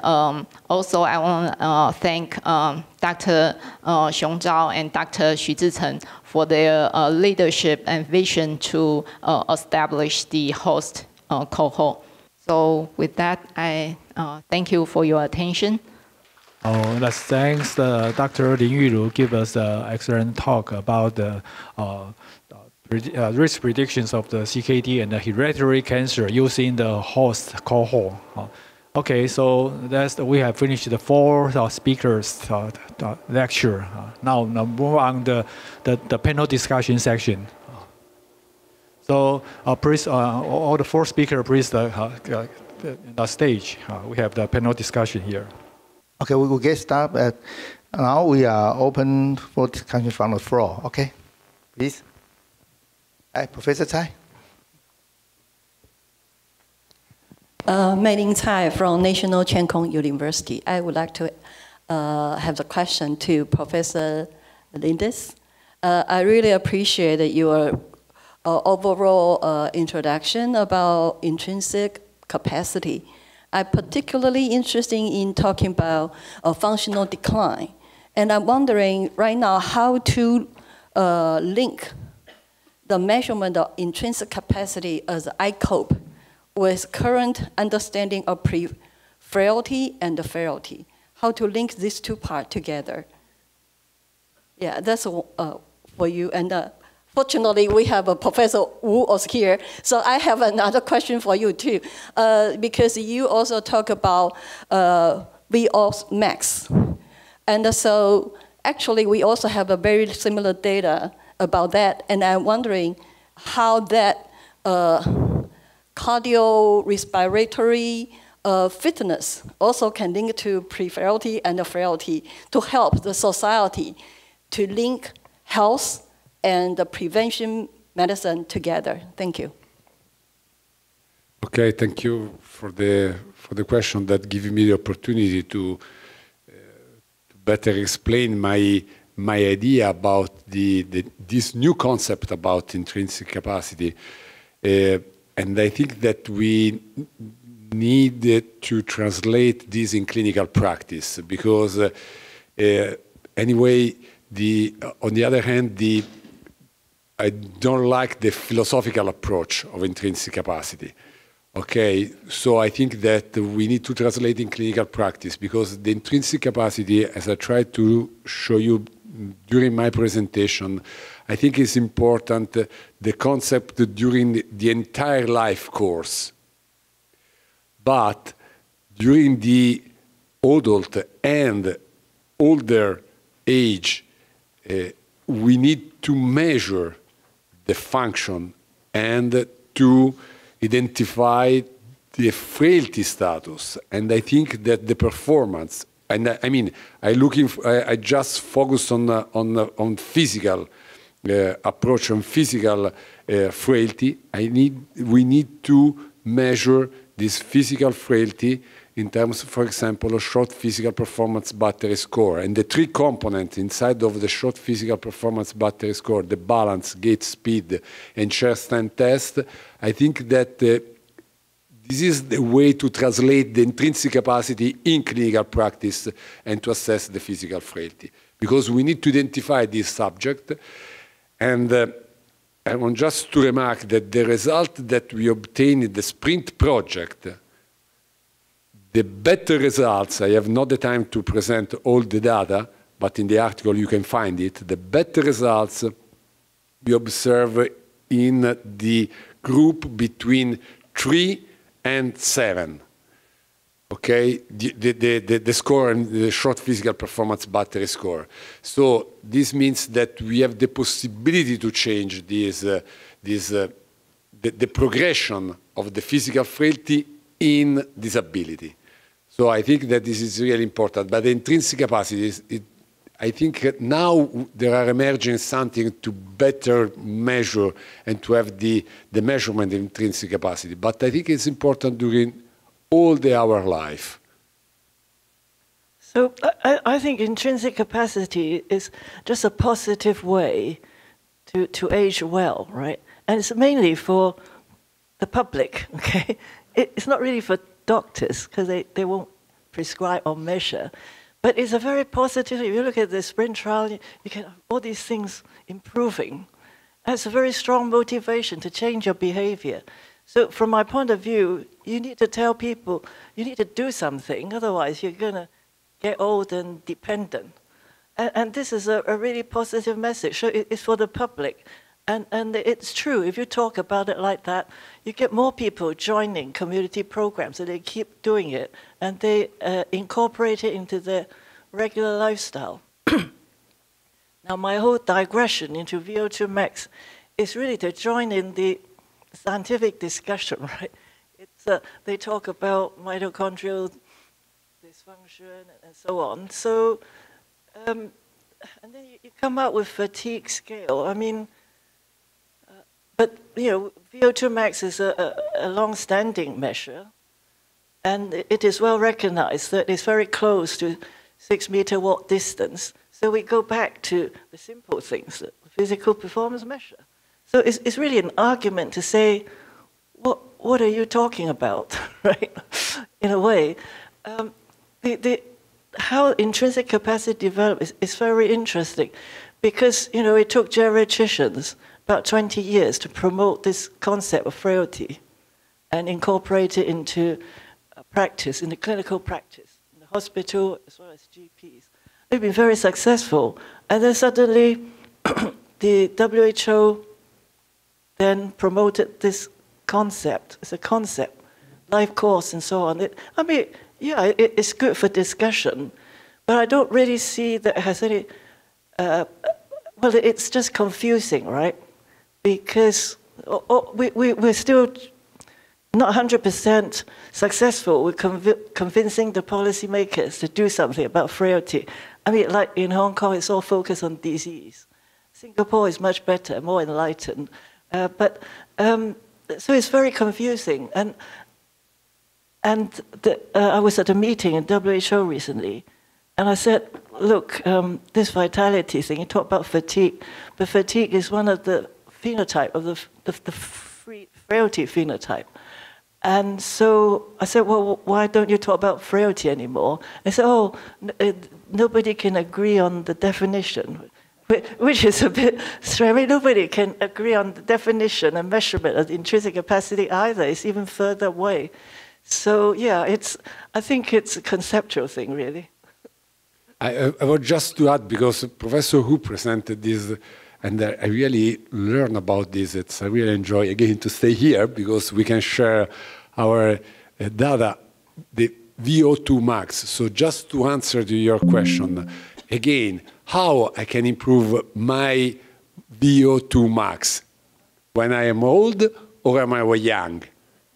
also, I want to thank Dr. Xiong Zhao and Dr. Xu Zhicheng for their leadership and vision to establish the host cohort. So with that, I thank you for your attention. Let's thanks Dr. Lin Yuh-Ru give us an excellent talk about the risk predictions of the CKD and the hereditary cancer using the host cohort. Okay, so we have finished the four speakers lecture. Now move on the panel discussion section. So please, all the four speakers, please the stage. We have the panel discussion here. Okay, we will get started. Now we are open for discussion from the floor. Okay, please. Hi, Professor Tsai. Ming-Chyi from National Cheng Kung University. I would like to have the question to Professor Landi. I really appreciate your overall introduction about intrinsic capacity. I'm particularly interested in talking about functional decline. And I'm wondering right now how to link the measurement of intrinsic capacity as I cope with current understanding of frailty and frailty. How to link these two parts together. Yeah, that's for you. And fortunately, we have a Professor Wu also here. So I have another question for you too. Because you also talk about VOS max. And so actually, we also have a very similar data about that. And I'm wondering how that cardiorespiratory fitness also can link to pre-frailty and frailty to help the society to link health and the prevention medicine together. Thank you. Okay, thank you for the question that gives me the opportunity to better explain my idea about this new concept about intrinsic capacity. And I think that we need to translate this in clinical practice because anyway, on the other hand, I don't like the philosophical approach of intrinsic capacity. Okay, so I think that we need to translate in clinical practice because the intrinsic capacity, as I tried to show you during my presentation, I think it's important, the concept during the entire life course. But during the adult and older age, we need to measure the function and to identify the frailty status. And I think that the performance, and I mean, I just focus on physical approach, on physical frailty. We need to measure this physical frailty in terms, for example, of short physical performance battery score. And the three components inside of the short physical performance battery score, the balance, gait speed, and chair stand test, I think that this is the way to translate the intrinsic capacity in clinical practice and to assess the physical frailty. Because we need to identify this subject. And I want just to remark that the result that we obtained in the sprint project, the better results, I have not the time to present all the data, but in the article you can find it, the better results we observe in the group between 3 and 7. Okay, the score and the short physical performance battery score. So this means that we have the possibility to change the progression of the physical frailty in disability. So I think that this is really important. But the intrinsic capacity, I think now there are emerging something to better measure and to have the measurement of intrinsic capacity. But I think it's important during all our life. So I think intrinsic capacity is just a positive way to age well, right? And it's mainly for the public, okay? It's not really for doctors because they won't prescribe or measure. But it's a very positive, if you look at the sprint trial, you get all these things improving. And it's a very strong motivation to change your behavior. So from my point of view, you need to tell people, you need to do something, otherwise you're going to get old and dependent. And this is a really positive message. So it's for the public. And it's true, if you talk about it like that, you get more people joining community programs, and they keep doing it, and they incorporate it into their regular lifestyle. Now, my whole digression into VO2 max is really to join in the scientific discussion, right? It's, they talk about mitochondrial dysfunction and so on. So, and then you come out with fatigue scale. I mean, but you know, VO2 max is a long-standing measure, and it is well recognized that it's very close to 6-meter walk distance. So we go back to the simple things, the physical performance measure. So it's really an argument to say, what are you talking about, right? In a way, how intrinsic capacity develops is very interesting, because you know it took geriatricians about 20 years to promote this concept of frailty and incorporate it into practice, in the clinical practice, in the hospital as well as GPs. They've been very successful, and then suddenly the WHO then promoted this concept. It's a concept, life course and so on. I mean, yeah, it's good for discussion, but I don't really see that it has any, well, it's just confusing, right? Because we're still not 100% successful with convincing the policymakers to do something about frailty. I mean, like in Hong Kong, it's all focused on disease. Singapore is much better, more enlightened. So it's very confusing. And I was at a meeting in WHO recently, and I said, look, this vitality thing, you talk about fatigue, but fatigue is one of the phenotype of the frailty phenotype. And so I said, well, why don't you talk about frailty anymore? They said, oh, nobody can agree on the definition, which is a bit strange. I mean, nobody can agree on the definition and measurement of the intrinsic capacity either. It's even further away. So yeah, I think it's a conceptual thing, really. I would just to add, because Professor Hu presented this, and I really learn about this. I really enjoy, again, to stay here, because we can share our data, the VO2 max. So just to answer to your question, again, how I can improve my VO2 max? When I am old or am I young?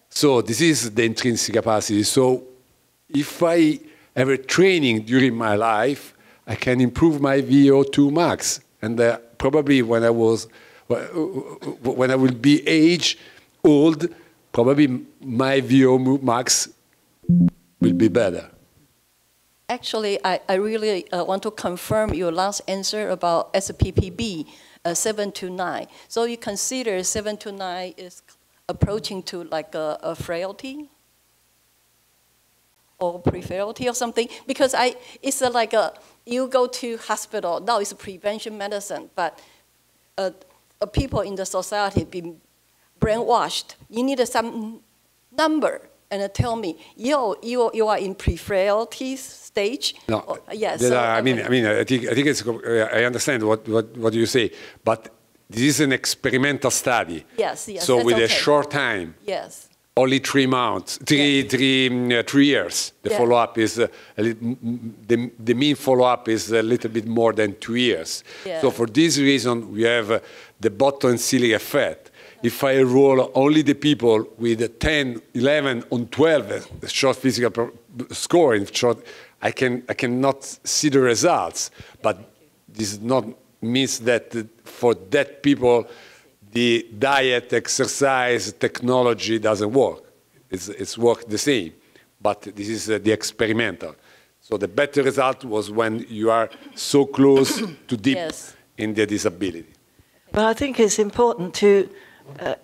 So this is the intrinsic capacity. So if I have a training during my life, I can improve my VO2 max. And probably when I will be old, probably my VO max will be better. Actually, I really want to confirm your last answer about SPPB, 7 to 9. So you consider 7 to 9 is approaching to like a frailty or pre-frailty or something? Because it's like you go to hospital, now it's prevention medicine, but people in the society have been brainwashed. You need some number and tell me, you are in pre-frailty stage. No, yes. I think it's. I understand what you say, but this is an experimental study. Yes. So with a short time. Yes. Only 3 months, 3 years. The follow-up is the mean follow-up is a little bit more than 2 years. Yeah. So for this reason, we have the bottom ceiling effect. If I enroll only the people with 10, 11, on 12 short physical scoring, I cannot see the results. But this does not means that for that people, the diet, exercise, technology doesn't work. It's worked the same, but this is the experimental. So the better result was when you are so close to deep in the disability. But I think it's important to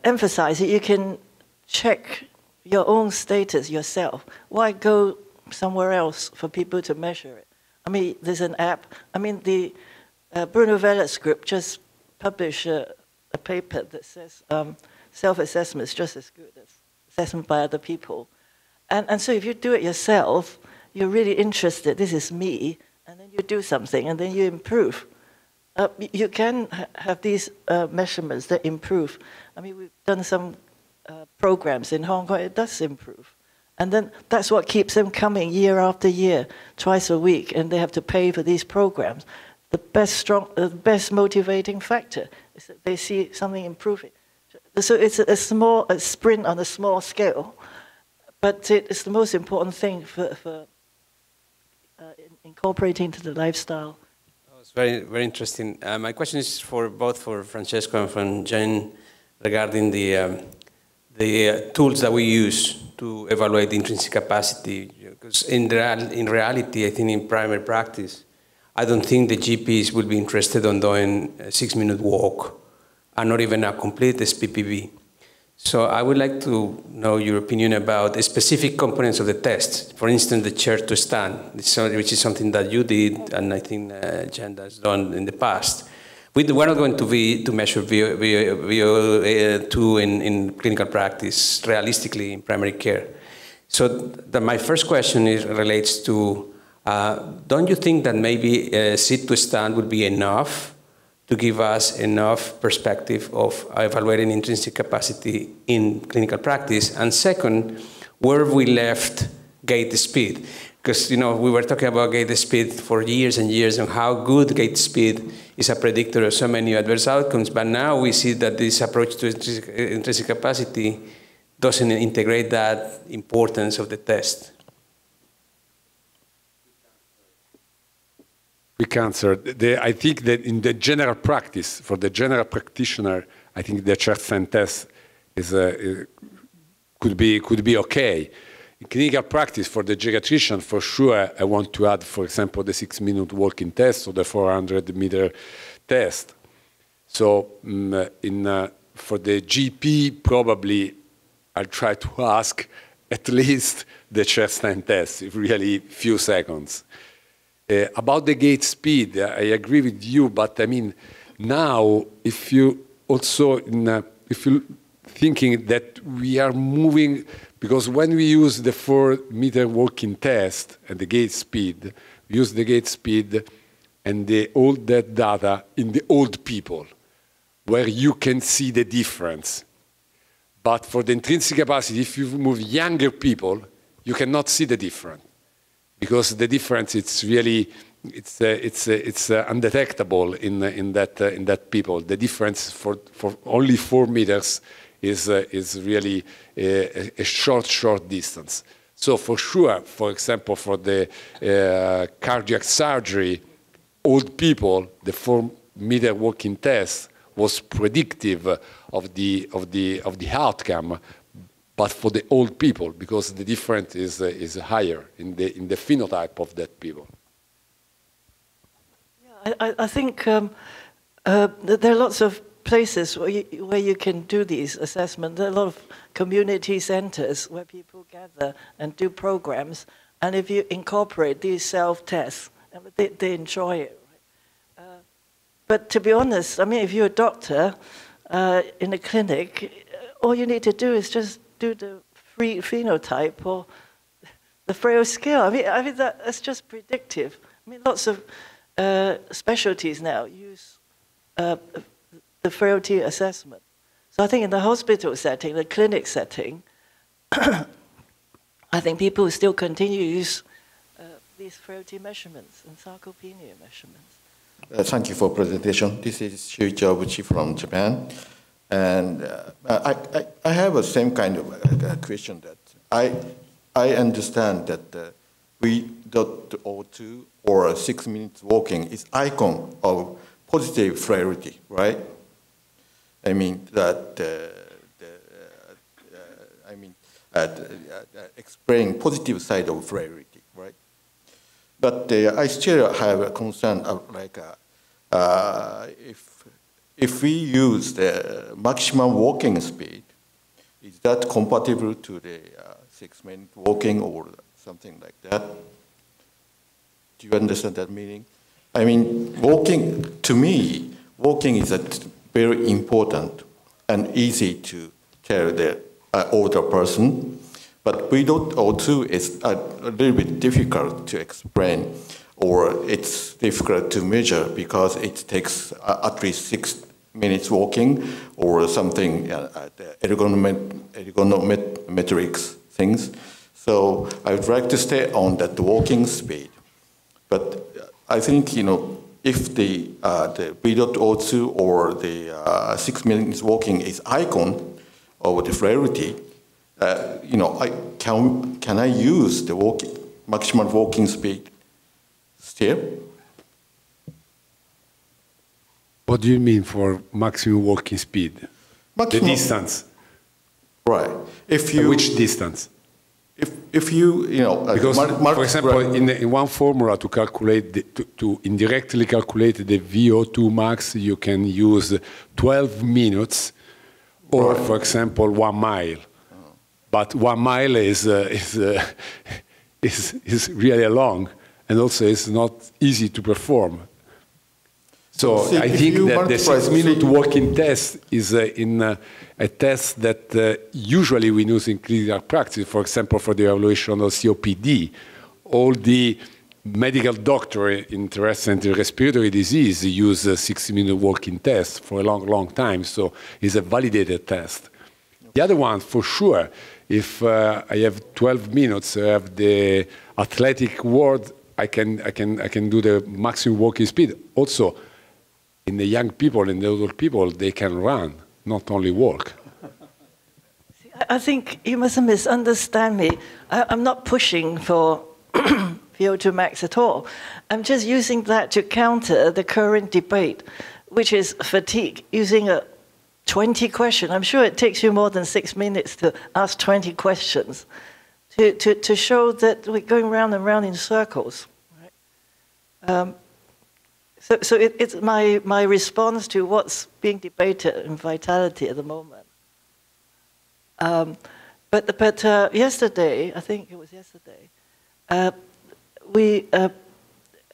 emphasize that you can check your own status yourself. Why go somewhere else for people to measure it? I mean, there's an app. I mean, the Bruno Vellet's group just published a paper that says self-assessment is just as good as assessment by other people. And so if you do it yourself, you're really interested, this is me, and then you do something, and then you improve. You can have these measurements that improve. I mean, we've done some programs in Hong Kong, it does improve. And then that's what keeps them coming year after year, twice a week, and they have to pay for these programs. The best motivating factor is that they see something improving. So it's a sprint on a small scale, but it's the most important thing for incorporating into the lifestyle? Oh, it's very, very interesting. My question is for both for Francesco and for Jane regarding the tools that we use to evaluate intrinsic capacity. Because in reality, I think in primary practice, I don't think the GPs will be interested on doing a 6-minute walk and not even a complete SPPV. So I would like to know your opinion about the specific components of the test. For instance, the chair to stand, which is something that you did, and I think Jen has done in the past. We're not going to measure VO2 in clinical practice realistically in primary care. So my first question relates to, don't you think that maybe sit to stand would be enough to give us enough perspective of evaluating intrinsic capacity in clinical practice? And second, where we left gait speed. Because we were talking about gait speed for years and years and how good gait speed is a predictor of so many adverse outcomes. But now we see that this approach to intrinsic capacity doesn't integrate that importance of the test. Quick answer. I think that in the general practice, for the general practitioner, I think the chest stand test could be okay. In clinical practice, for the geriatrician, for sure, I want to add, for example, the 6-minute walking test or the 400-meter test. So for the GP, probably I'll try to ask at least the chest stand test, really few seconds. About the gait speed, I agree with you, but I mean, now, if you also, if you're thinking that we are moving, because when we use the 4-meter walking test and the gait speed, we use the gait speed and all that data in the old people, where you can see the difference. But for the intrinsic capacity, if you move younger people, you cannot see the difference. Because the difference, it's really, it's undetectable in that people. The difference for only 4 meters is really a short distance. So for sure, for example, for the cardiac surgery, old people, the 4-meter walking test was predictive of the outcome. But for the old people, because the difference is higher in the phenotype of that people. Yeah, I think there are lots of places where you can do these assessments. There are a lot of community centers where people gather and do programs. And if you incorporate these self-tests, they enjoy it. Right? But to be honest, I mean, if you're a doctor in a clinic, all you need to do is just do the free phenotype or the Frail scale. I mean that's just predictive. I mean, lots of specialties now use the frailty assessment. So I think in the hospital setting, the clinic setting, I think people still continue to use these frailty measurements and sarcopenia measurements. Thank you for presentation. This is Shuichi Obuchi from Japan. And I have the same kind of question that I understand that V.O2 or 6 minutes walking is icon of positive frailty, right? I mean that explain positive side of frailty, right? But I still have a concern of if we use the maximum walking speed, is that compatible to the 6-minute walking or something like that? Do you understand that meaning? I mean, walking, to me, walking is very important and easy to tell the older person, but V.O2 is a little bit difficult to explain, or it's difficult to measure because it takes at least 6 minutes walking or something, ergonometrics things. So I would like to stay on that walking speed. But I think, if the V.O2 or the 6 minutes walking is icon of the frailty, can I use the maximum walking speed step. What do you mean for maximum walking speed? Maximum, the distance. Right. If you, which distance? If you, you know, because, for example, in one formula to calculate, to indirectly calculate the VO2 max, you can use 12 minutes, or, for example, 1 mile. But 1 mile is really long, and also it's not easy to perform. So I think that the 6-minute walking test is a test that usually we use in clinical practice, for example, for the evaluation of COPD. All the medical doctors interested in respiratory disease use a 6-minute walking test for a long, long time, so it's a validated test. The other one, for sure, if I have 12 minutes, I have the athletic world, I can do the maximum walking speed. Also, in the young people and the older people, they can run, not only walk. I think you must misunderstand me. I'm not pushing for VO2 max at all. I'm just using that to counter the current debate, which is fatigue, using a 20 question. I'm sure it takes you more than 6 minutes to ask 20 questions to show that we're going round and round in circles. Right? So it's my response to what's being debated in Vitality at the moment. But yesterday, I think it was yesterday,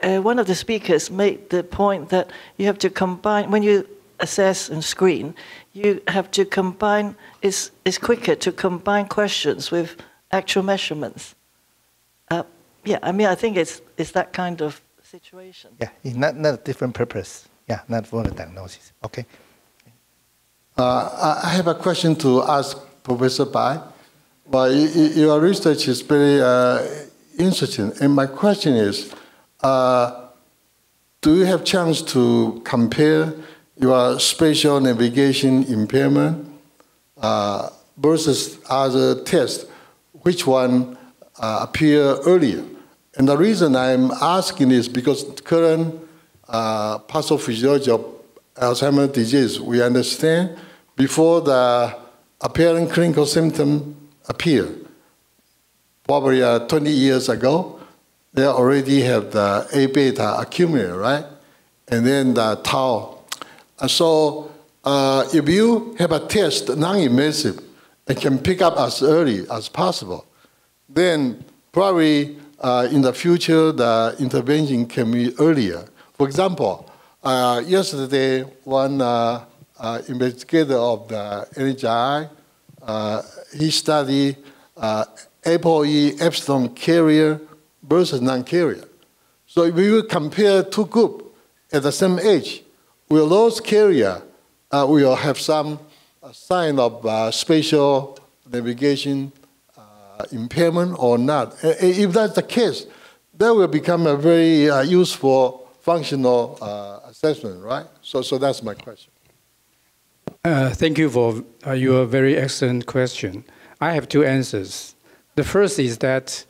one of the speakers made the point that you have to combine, when you assess and screen, you have to combine, it's quicker to combine questions with actual measurements. Yeah, I mean, I think it's that kind of situation. Yeah, it's not a different purpose. Yeah, not for the diagnosis. Okay. I have a question to ask Professor Bai. Well, your research is very interesting, and my question is, do you have chance to compare your spatial navigation impairment versus other tests? Which one appear earlier? And the reason I'm asking is because current pathophysiology of Alzheimer's disease, we understand before the apparent clinical symptom appear, probably 20 years ago, they already have the A-beta accumulated, right? And then the tau. So if you have a test, non-invasive, and can pick up as early as possible, then probably in the future, the intervention can be earlier. For example, yesterday, one investigator of the NHI, he studied ApoE epsilon carrier versus non-carrier. So if you compare two groups at the same age, will those carrier will have some sign of spatial navigation impairment or not? If that's the case, that will become a very useful functional assessment, right? So that's my question. Thank you for your very excellent question. I have two answers. The first is that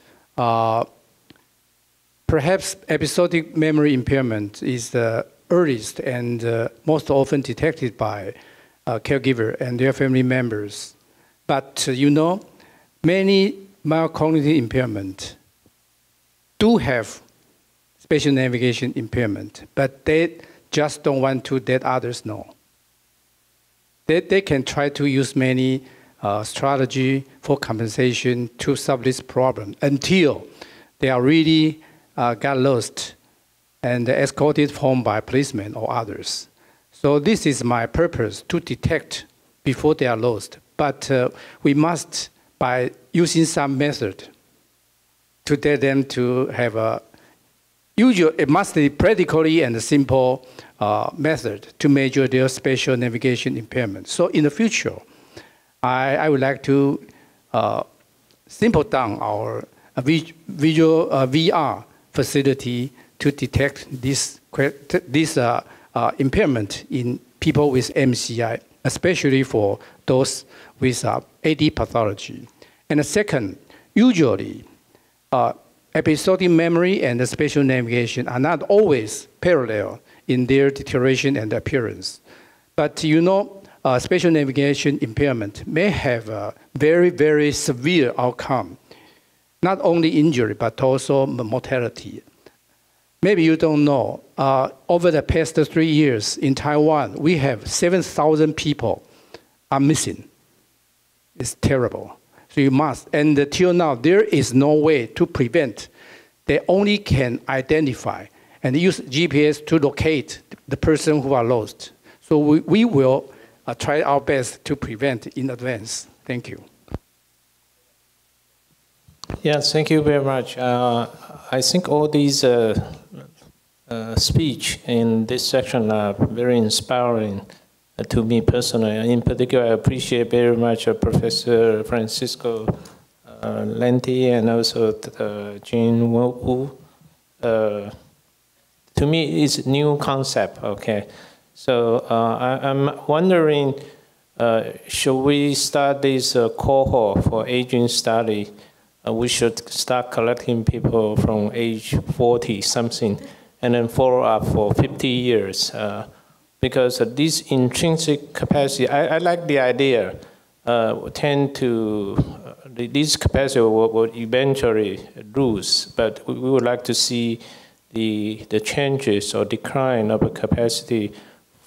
perhaps episodic memory impairment is the earliest and most often detected by caregiver and their family members. But you know, many mild cognitive impairment do have spatial navigation impairment, but they just don't want to let others know. They can try to use many strategy for compensation to solve this problem until they are really got lost and escorted home by policemen or others. So this is my purpose, to detect before they are lost. But we must, by using some method, to get them to have a usual, it must be practically and simple method to measure their spatial navigation impairment. So in the future, I would like to simple down our visual VR facility to detect this impairment in people with MCI, especially for those with AD pathology. And the second, usually episodic memory and the spatial navigation are not always parallel in their deterioration and appearance. But you know, spatial navigation impairment may have a very, very severe outcome, not only injury, but also mortality. Maybe you don't know, over the past 3 years in Taiwan, we have 7,000 people are missing. It's terrible. So you must, and till now, there is no way to prevent. They only can identify and use GPS to locate the person who are lost. So we will try our best to prevent in advance. Thank you. Yes, thank you very much. I think all these speech in this section are very inspiring to me personally. In particular, I appreciate very much Professor Francesco Landi and also Jean Wu. To me, it's a new concept, okay? So I'm wondering, should we start this cohort for aging study? We should start collecting people from age 40 something and then follow up for 50 years. Because this intrinsic capacity, I like the idea, this capacity will eventually lose, but we would like to see the changes or decline of a capacity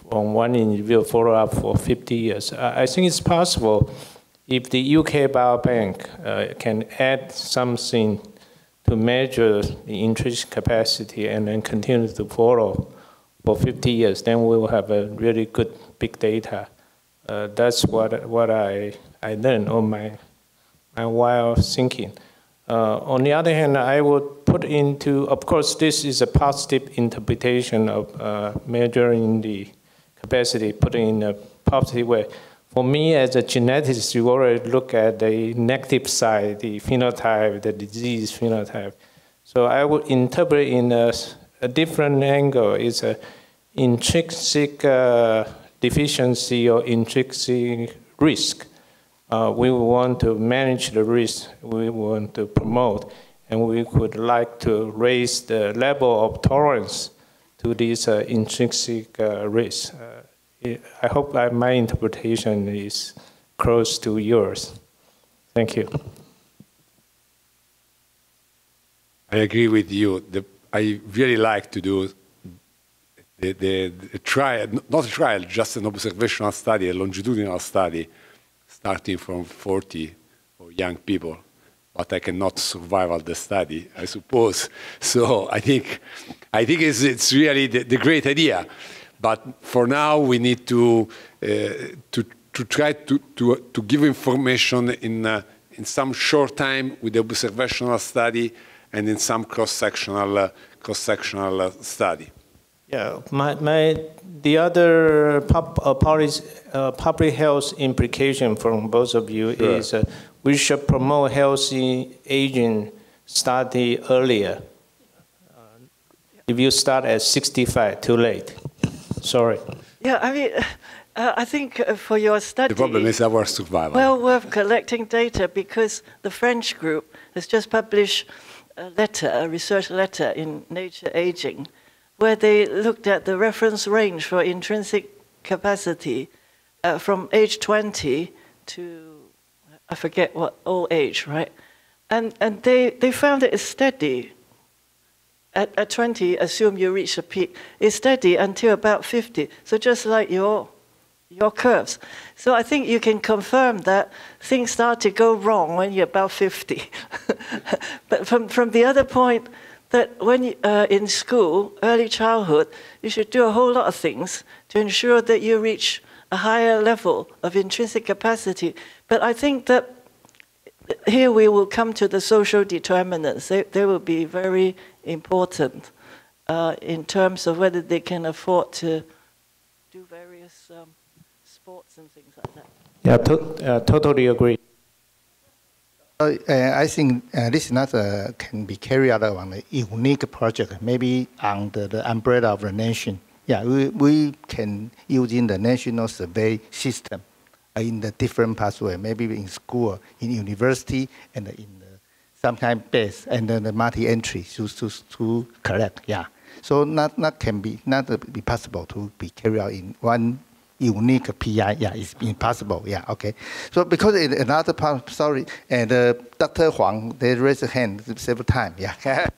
from one individual follow up for 50 years. I think it's possible if the UK Biobank can add something to measure the intrinsic capacity and then continue to follow for 50 years, then we will have a really good big data. That's what I learned on my while thinking. On the other hand, I would put into, of course, this is a positive interpretation of measuring the capacity, putting in a positive way. For me, as a geneticist, you already look at the negative side, the phenotype, the disease phenotype. So I would interpret in a different angle. It's an intrinsic deficiency or intrinsic risk. We want to manage the risk, we want to promote, and we would like to raise the level of tolerance to this intrinsic risk. I hope that my interpretation is close to yours. Thank you. I agree with you. I really like to do the trial, not a trial, just an observational study, a longitudinal study, starting from 40 for young people. But I cannot survive all the study, I suppose. So I think it's really the great idea. But for now, we need to try to give information in some short time with the observational study and in some cross-sectional study. Yeah, the other public health implication from both of you is we should promote healthy aging study earlier. If you start at 65, too late. Sorry. Yeah, I mean, I think for your study, the problem is our survival. Well worth collecting data because the French group has just published a research letter in Nature Aging, where they looked at the reference range for intrinsic capacity from age 20 to, I forget what old age, right? And they found it is steady. At 20, assume you reach a peak. It's steady until about 50. So just like your curves. So I think you can confirm that things start to go wrong when you're about 50. But from the other point, that when you, in school, early childhood, you should do a whole lot of things to ensure that you reach a higher level of intrinsic capacity. But I think that here we will come to the social determinants. They will be very important in terms of whether they can afford to do various sports and things like that. Yeah, totally agree. I think this is not can be carried out on a unique project, maybe under the umbrella of the nation. Yeah, we can using the national survey system in the different pathway, maybe in school, in university, and in the sometimes base and then the multi-entry to collect. Yeah. So not be possible to be carried out in one unique PI. Yeah, it's impossible. Yeah. Okay. So because in another part, sorry, and Dr. Huang, they raised a hand several times. Yeah. Okay,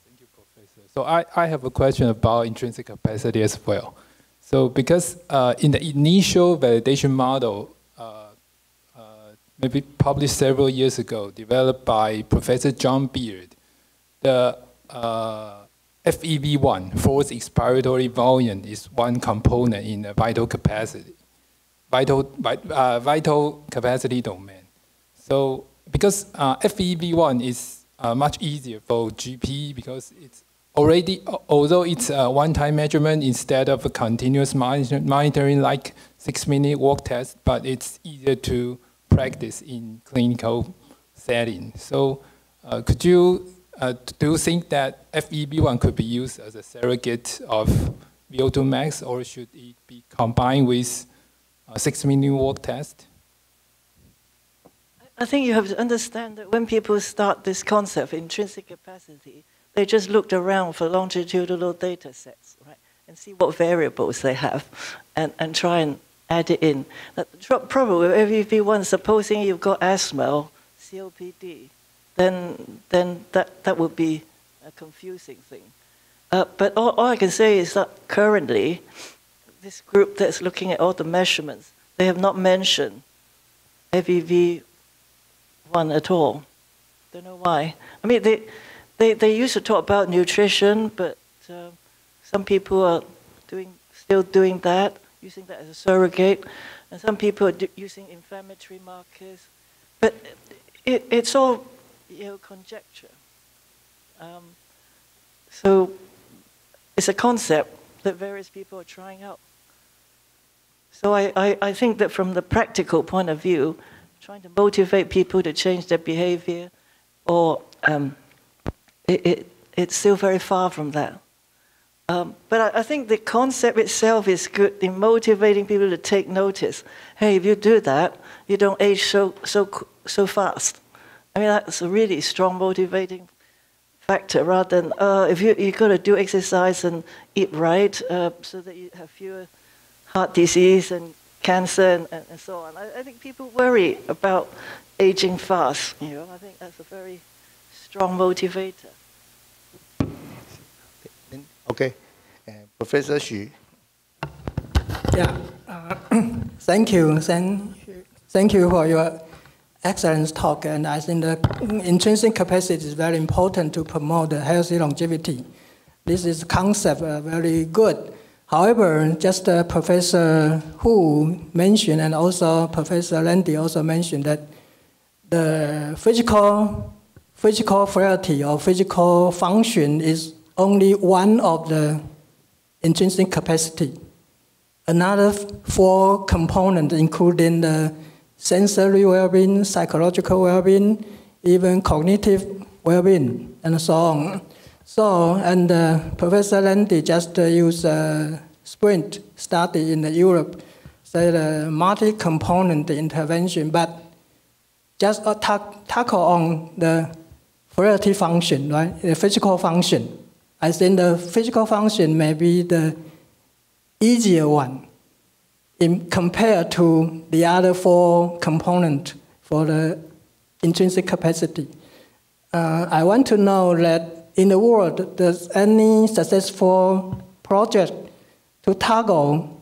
thank you, Professor. So I have a question about intrinsic capacity as well. So because in the initial validation model, maybe published several years ago, developed by Professor John Beard, the FEV1, forced expiratory volume, is one component in the vital capacity domain. So because FEV1 is much easier for GP because it's already, although it's a one-time measurement instead of a continuous monitoring like 6-minute walk test, but it's easier to practice in clinical setting. So could you, do you think that FEV1 could be used as a surrogate of VO2 max, or should it be combined with a 6-minute walk test? I think you have to understand that when people start this concept of intrinsic capacity, they just looked around for longitudinal data sets, right, and see what variables they have, and try and add it in. The problem with FEV1, supposing you've got asthma or COPD, then that would be a confusing thing. But all I can say is that currently, this group that's looking at all the measurements, they have not mentioned FEV1 at all. Don't know why. I mean, they used to talk about nutrition, but some people are still doing that, using that as a surrogate, and some people are using inflammatory markers. But it's all conjecture. So it's a concept that various people are trying out. So I think that from the practical point of view, trying to motivate people to change their behavior, or it's still very far from that. But I think the concept itself is good in motivating people to take notice. Hey, if you do that, you don't age so fast. I mean, that's a really strong motivating factor, rather than if you've got to do exercise and eat right, so that you have fewer heart disease and cancer and so on. I think people worry about aging fast. I think that's a very strong motivator. Okay, Professor Xu. Yeah, thank you for your excellent talk. And I think the intrinsic capacity is very important to promote the healthy longevity. This is concept very good. However, just Professor Hu mentioned, and also Professor Landi also mentioned, that the physical frailty or physical function is only one of the intrinsic capacity. Another 4 components, including the sensory well-being, psychological well-being, even cognitive well-being, and so on. So, and Professor Landi just used a sprint study in Europe, said a multi-component intervention, but just tackle on the frailty function, right? The physical function. I think the physical function may be the easier one compared to the other 4 components for the intrinsic capacity. I want to know that in the world, does any successful project to tackle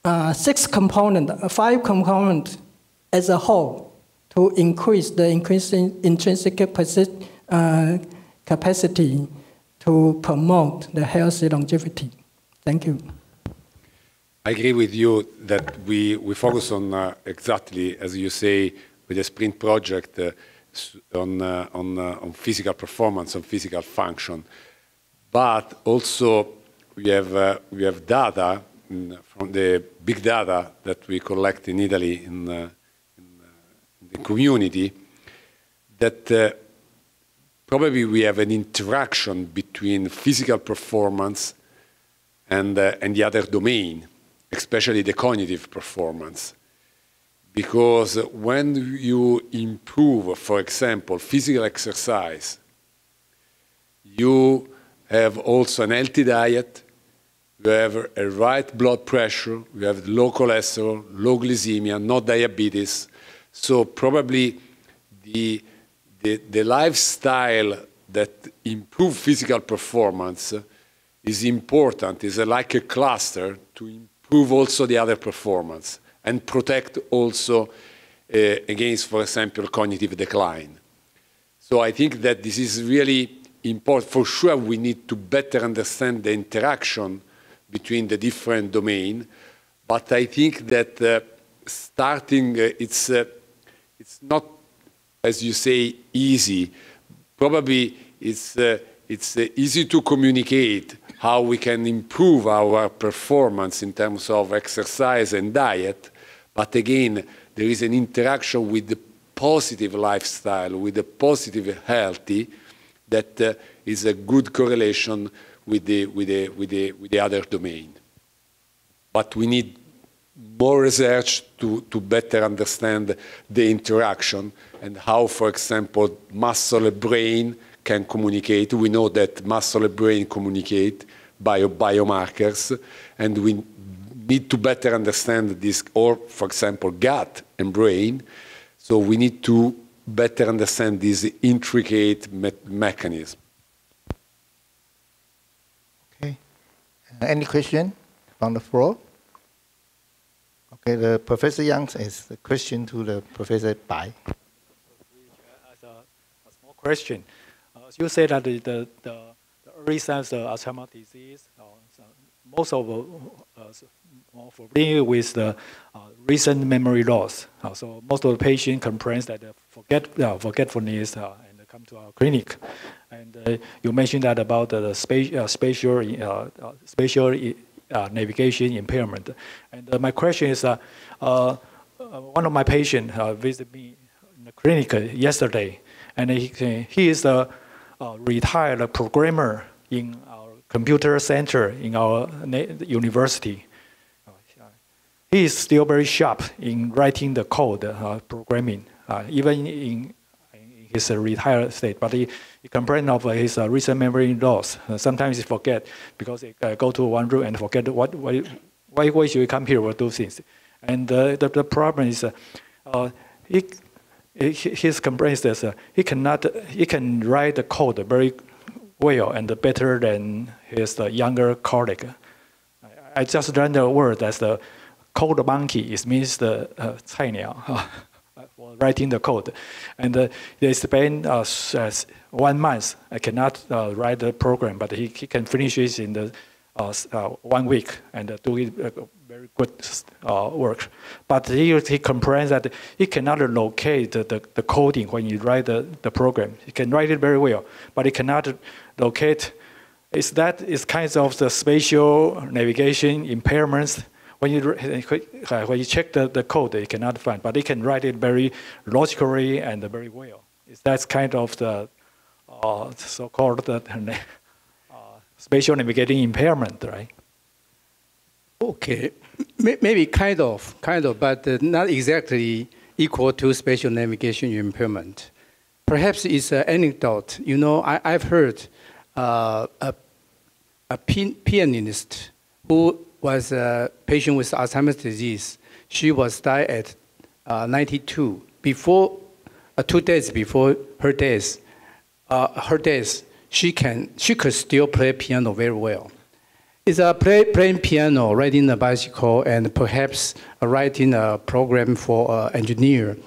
6 components, 5 components as a whole to increase the intrinsic capacity to promote the healthy longevity? Thank you. I agree with you that we focus on exactly, as you say, with the Sprint project, on physical performance, on physical function. But also we have data from the big data that we collect in Italy in the community that probably we have an interaction between physical performance and the other domain, especially the cognitive performance. because when you improve, for example, physical exercise, you have also an healthy diet, you have a right blood pressure, you have low cholesterol, low glycemia, no diabetes. So probably the lifestyle that improves physical performance is important, is like a cluster to improve also the other performance and protect also against, for example, cognitive decline. So I think that this is really important. For sure, we need to better understand the interaction between the different domains, but I think that starting, it's not, as you say, easy. Probably it's easy to communicate how we can improve our performance in terms of exercise and diet, but again, there is an interaction with the positive lifestyle, with the positive healthy, that is a good correlation with the other domain. But we need more research to better understand the interaction and how, for example, muscle and brain can communicate. We know that muscle and brain communicate by biomarkers, and we need to better understand this, or, for example, gut and brain. So we need to better understand this intricate mechanism. Okay. Any question from the floor? Okay, the Professor Yang is the question to the Professor Bai. As a small question, as you said that the early signs of Alzheimer's disease, most of us are familiar with the recent memory loss. So most of the patients complain that forgetfulness and come to our clinic. And you mentioned that about the spatial navigation impairment. And my question is, one of my patients visited me in the clinic yesterday, and he is a retired programmer in our computer center in our university. He is still very sharp in writing the code, programming, even in his retired state. But he complained of his recent memory loss. Sometimes he forget because he go to one room and forget why should he come here or do things. And the problem is his complaint is he can write the code very well and better than his younger colleague. I just learned the word as the code monkey. It means the 菜鸟 for writing the code, and they spend 1 month. I cannot write the program, but he can finish it in the 1 week and do it very good work. But he complains that he cannot locate the coding when you write the program. He can write it very well, but he cannot locate. Is kind of the spatial navigation impairments? When you check the code, you cannot find, but he can write it very logically and very well. That's kind of the so-called spatial navigating impairment, right? Okay, maybe kind of, but not exactly equal to spatial navigation impairment. Perhaps it's an anecdote. You know, I've heard a pianist who was a patient with Alzheimer's disease. She was died at 92. Before, 2 days before her death, she could still play piano very well. It's playing piano, riding a bicycle, and perhaps writing a program for an engineer.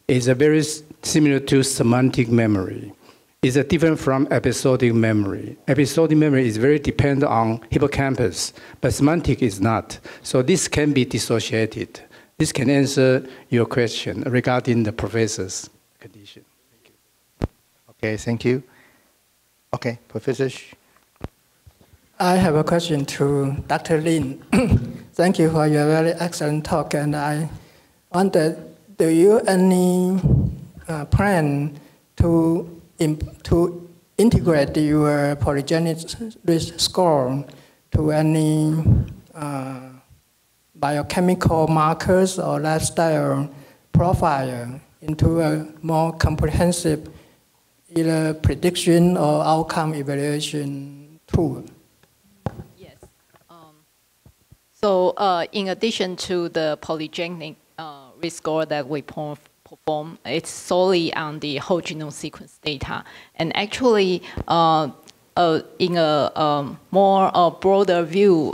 Is very similar to semantic memory. It's different from episodic memory. Episodic memory is very dependent on hippocampus, but semantic is not. So this can be dissociated. This can answer your question regarding the professor's condition. Thank you. Okay, thank you. Okay, Professor. I have a question to Dr. Lin. Thank you for your very excellent talk, and I wonder, do you any plan to integrate your polygenic risk score to any biochemical markers or lifestyle profile into a more comprehensive either prediction or outcome evaluation tool? Yes. So in addition to the polygenic risk score that we perform, it's solely on the whole genome sequence data. And actually, in a more broader view,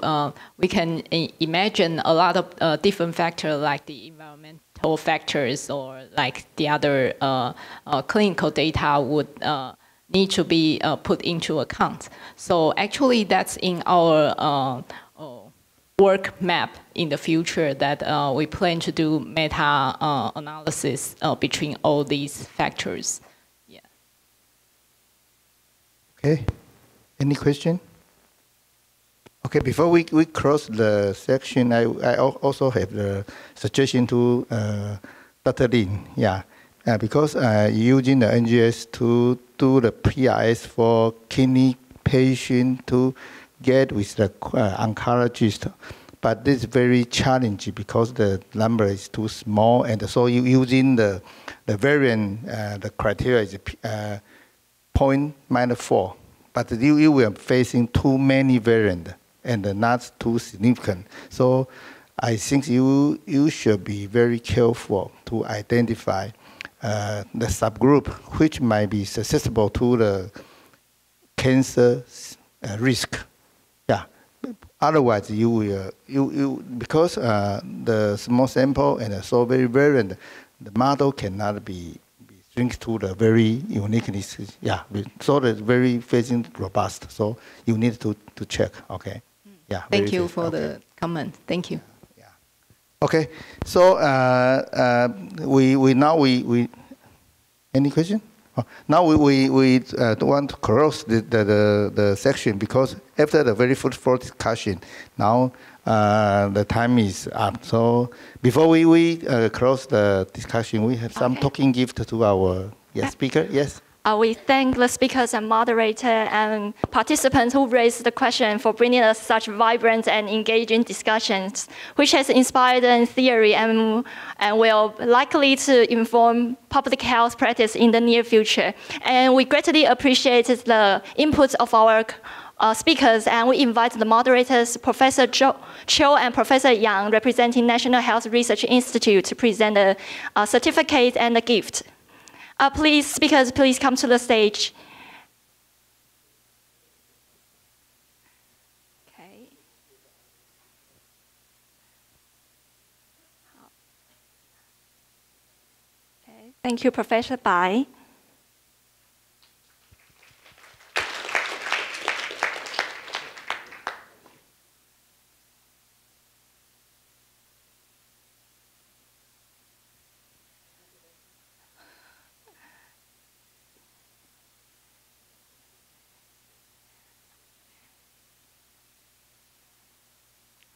we can imagine a lot of different factors like the environmental factors or like the other clinical data would need to be put into account. So actually that's in our work map in the future that we plan to do meta-analysis between all these factors. Yeah. Okay. Any question? Okay, before we close the section, I also have a suggestion to Dr. Lin. Yeah, because using the NGS to do the PRS for kidney patient to get with the oncologist, but this is very challenging because the number is too small, and so using the variant, the criteria is .-4. But you were facing too many variants and not too significant. So I think you should be very careful to identify the subgroup which might be susceptible to the cancer risk. Yeah. Otherwise, you will because the small sample and so very variant, the model cannot be linked to the very uniqueness. Yeah, so it's very facing robust. So you need to check. Okay. Yeah. Thank you for the comment. Thank you. Yeah. Okay. So we any question? Now we want to close the section because after the very fruitful discussion, now the time is up. So before we close the discussion, we have some talking gift to our speaker. Yes. We thank the speakers and moderator and participants who raised the question for bringing us such vibrant and engaging discussions, which has inspired in theory and will likely to inform public health practice in the near future. And we greatly appreciate the input of our speakers, and we invite the moderators, Professor Cho and Professor Yang, representing National Health Research Institute, to present a certificate and a gift. Please, speakers, please come to the stage. Okay. Okay. Thank you, Professor Bai.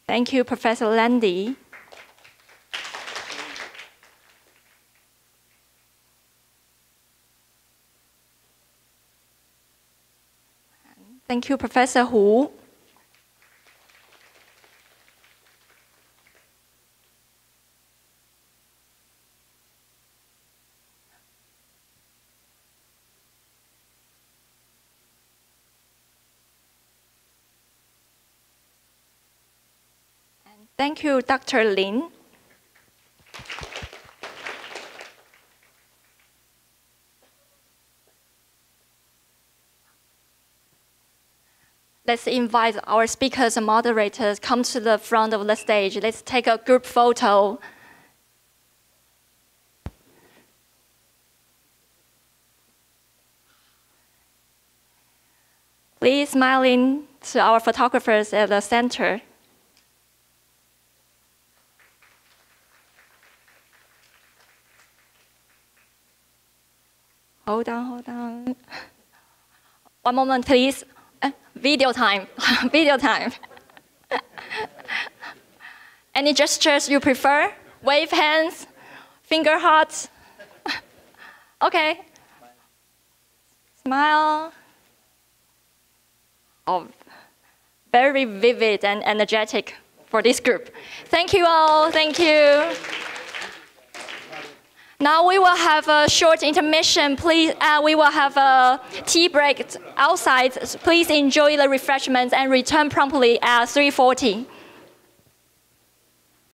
Thank you, Professor Landi. Thank you, Professor Hu. Thank you, Dr. Lin. Let's invite our speakers and moderators come to the front of the stage. Let's take a group photo. Please smiling to our photographers at the center. Hold on. One moment, please. Video time. Video time. Any gestures you prefer? Wave hands, finger hearts. Okay. Smile. Oh, very vivid and energetic for this group. Thank you all. Thank you. Now we will have a short intermission. Please, we will have a tea break outside. Please enjoy the refreshments and return promptly at 3:40.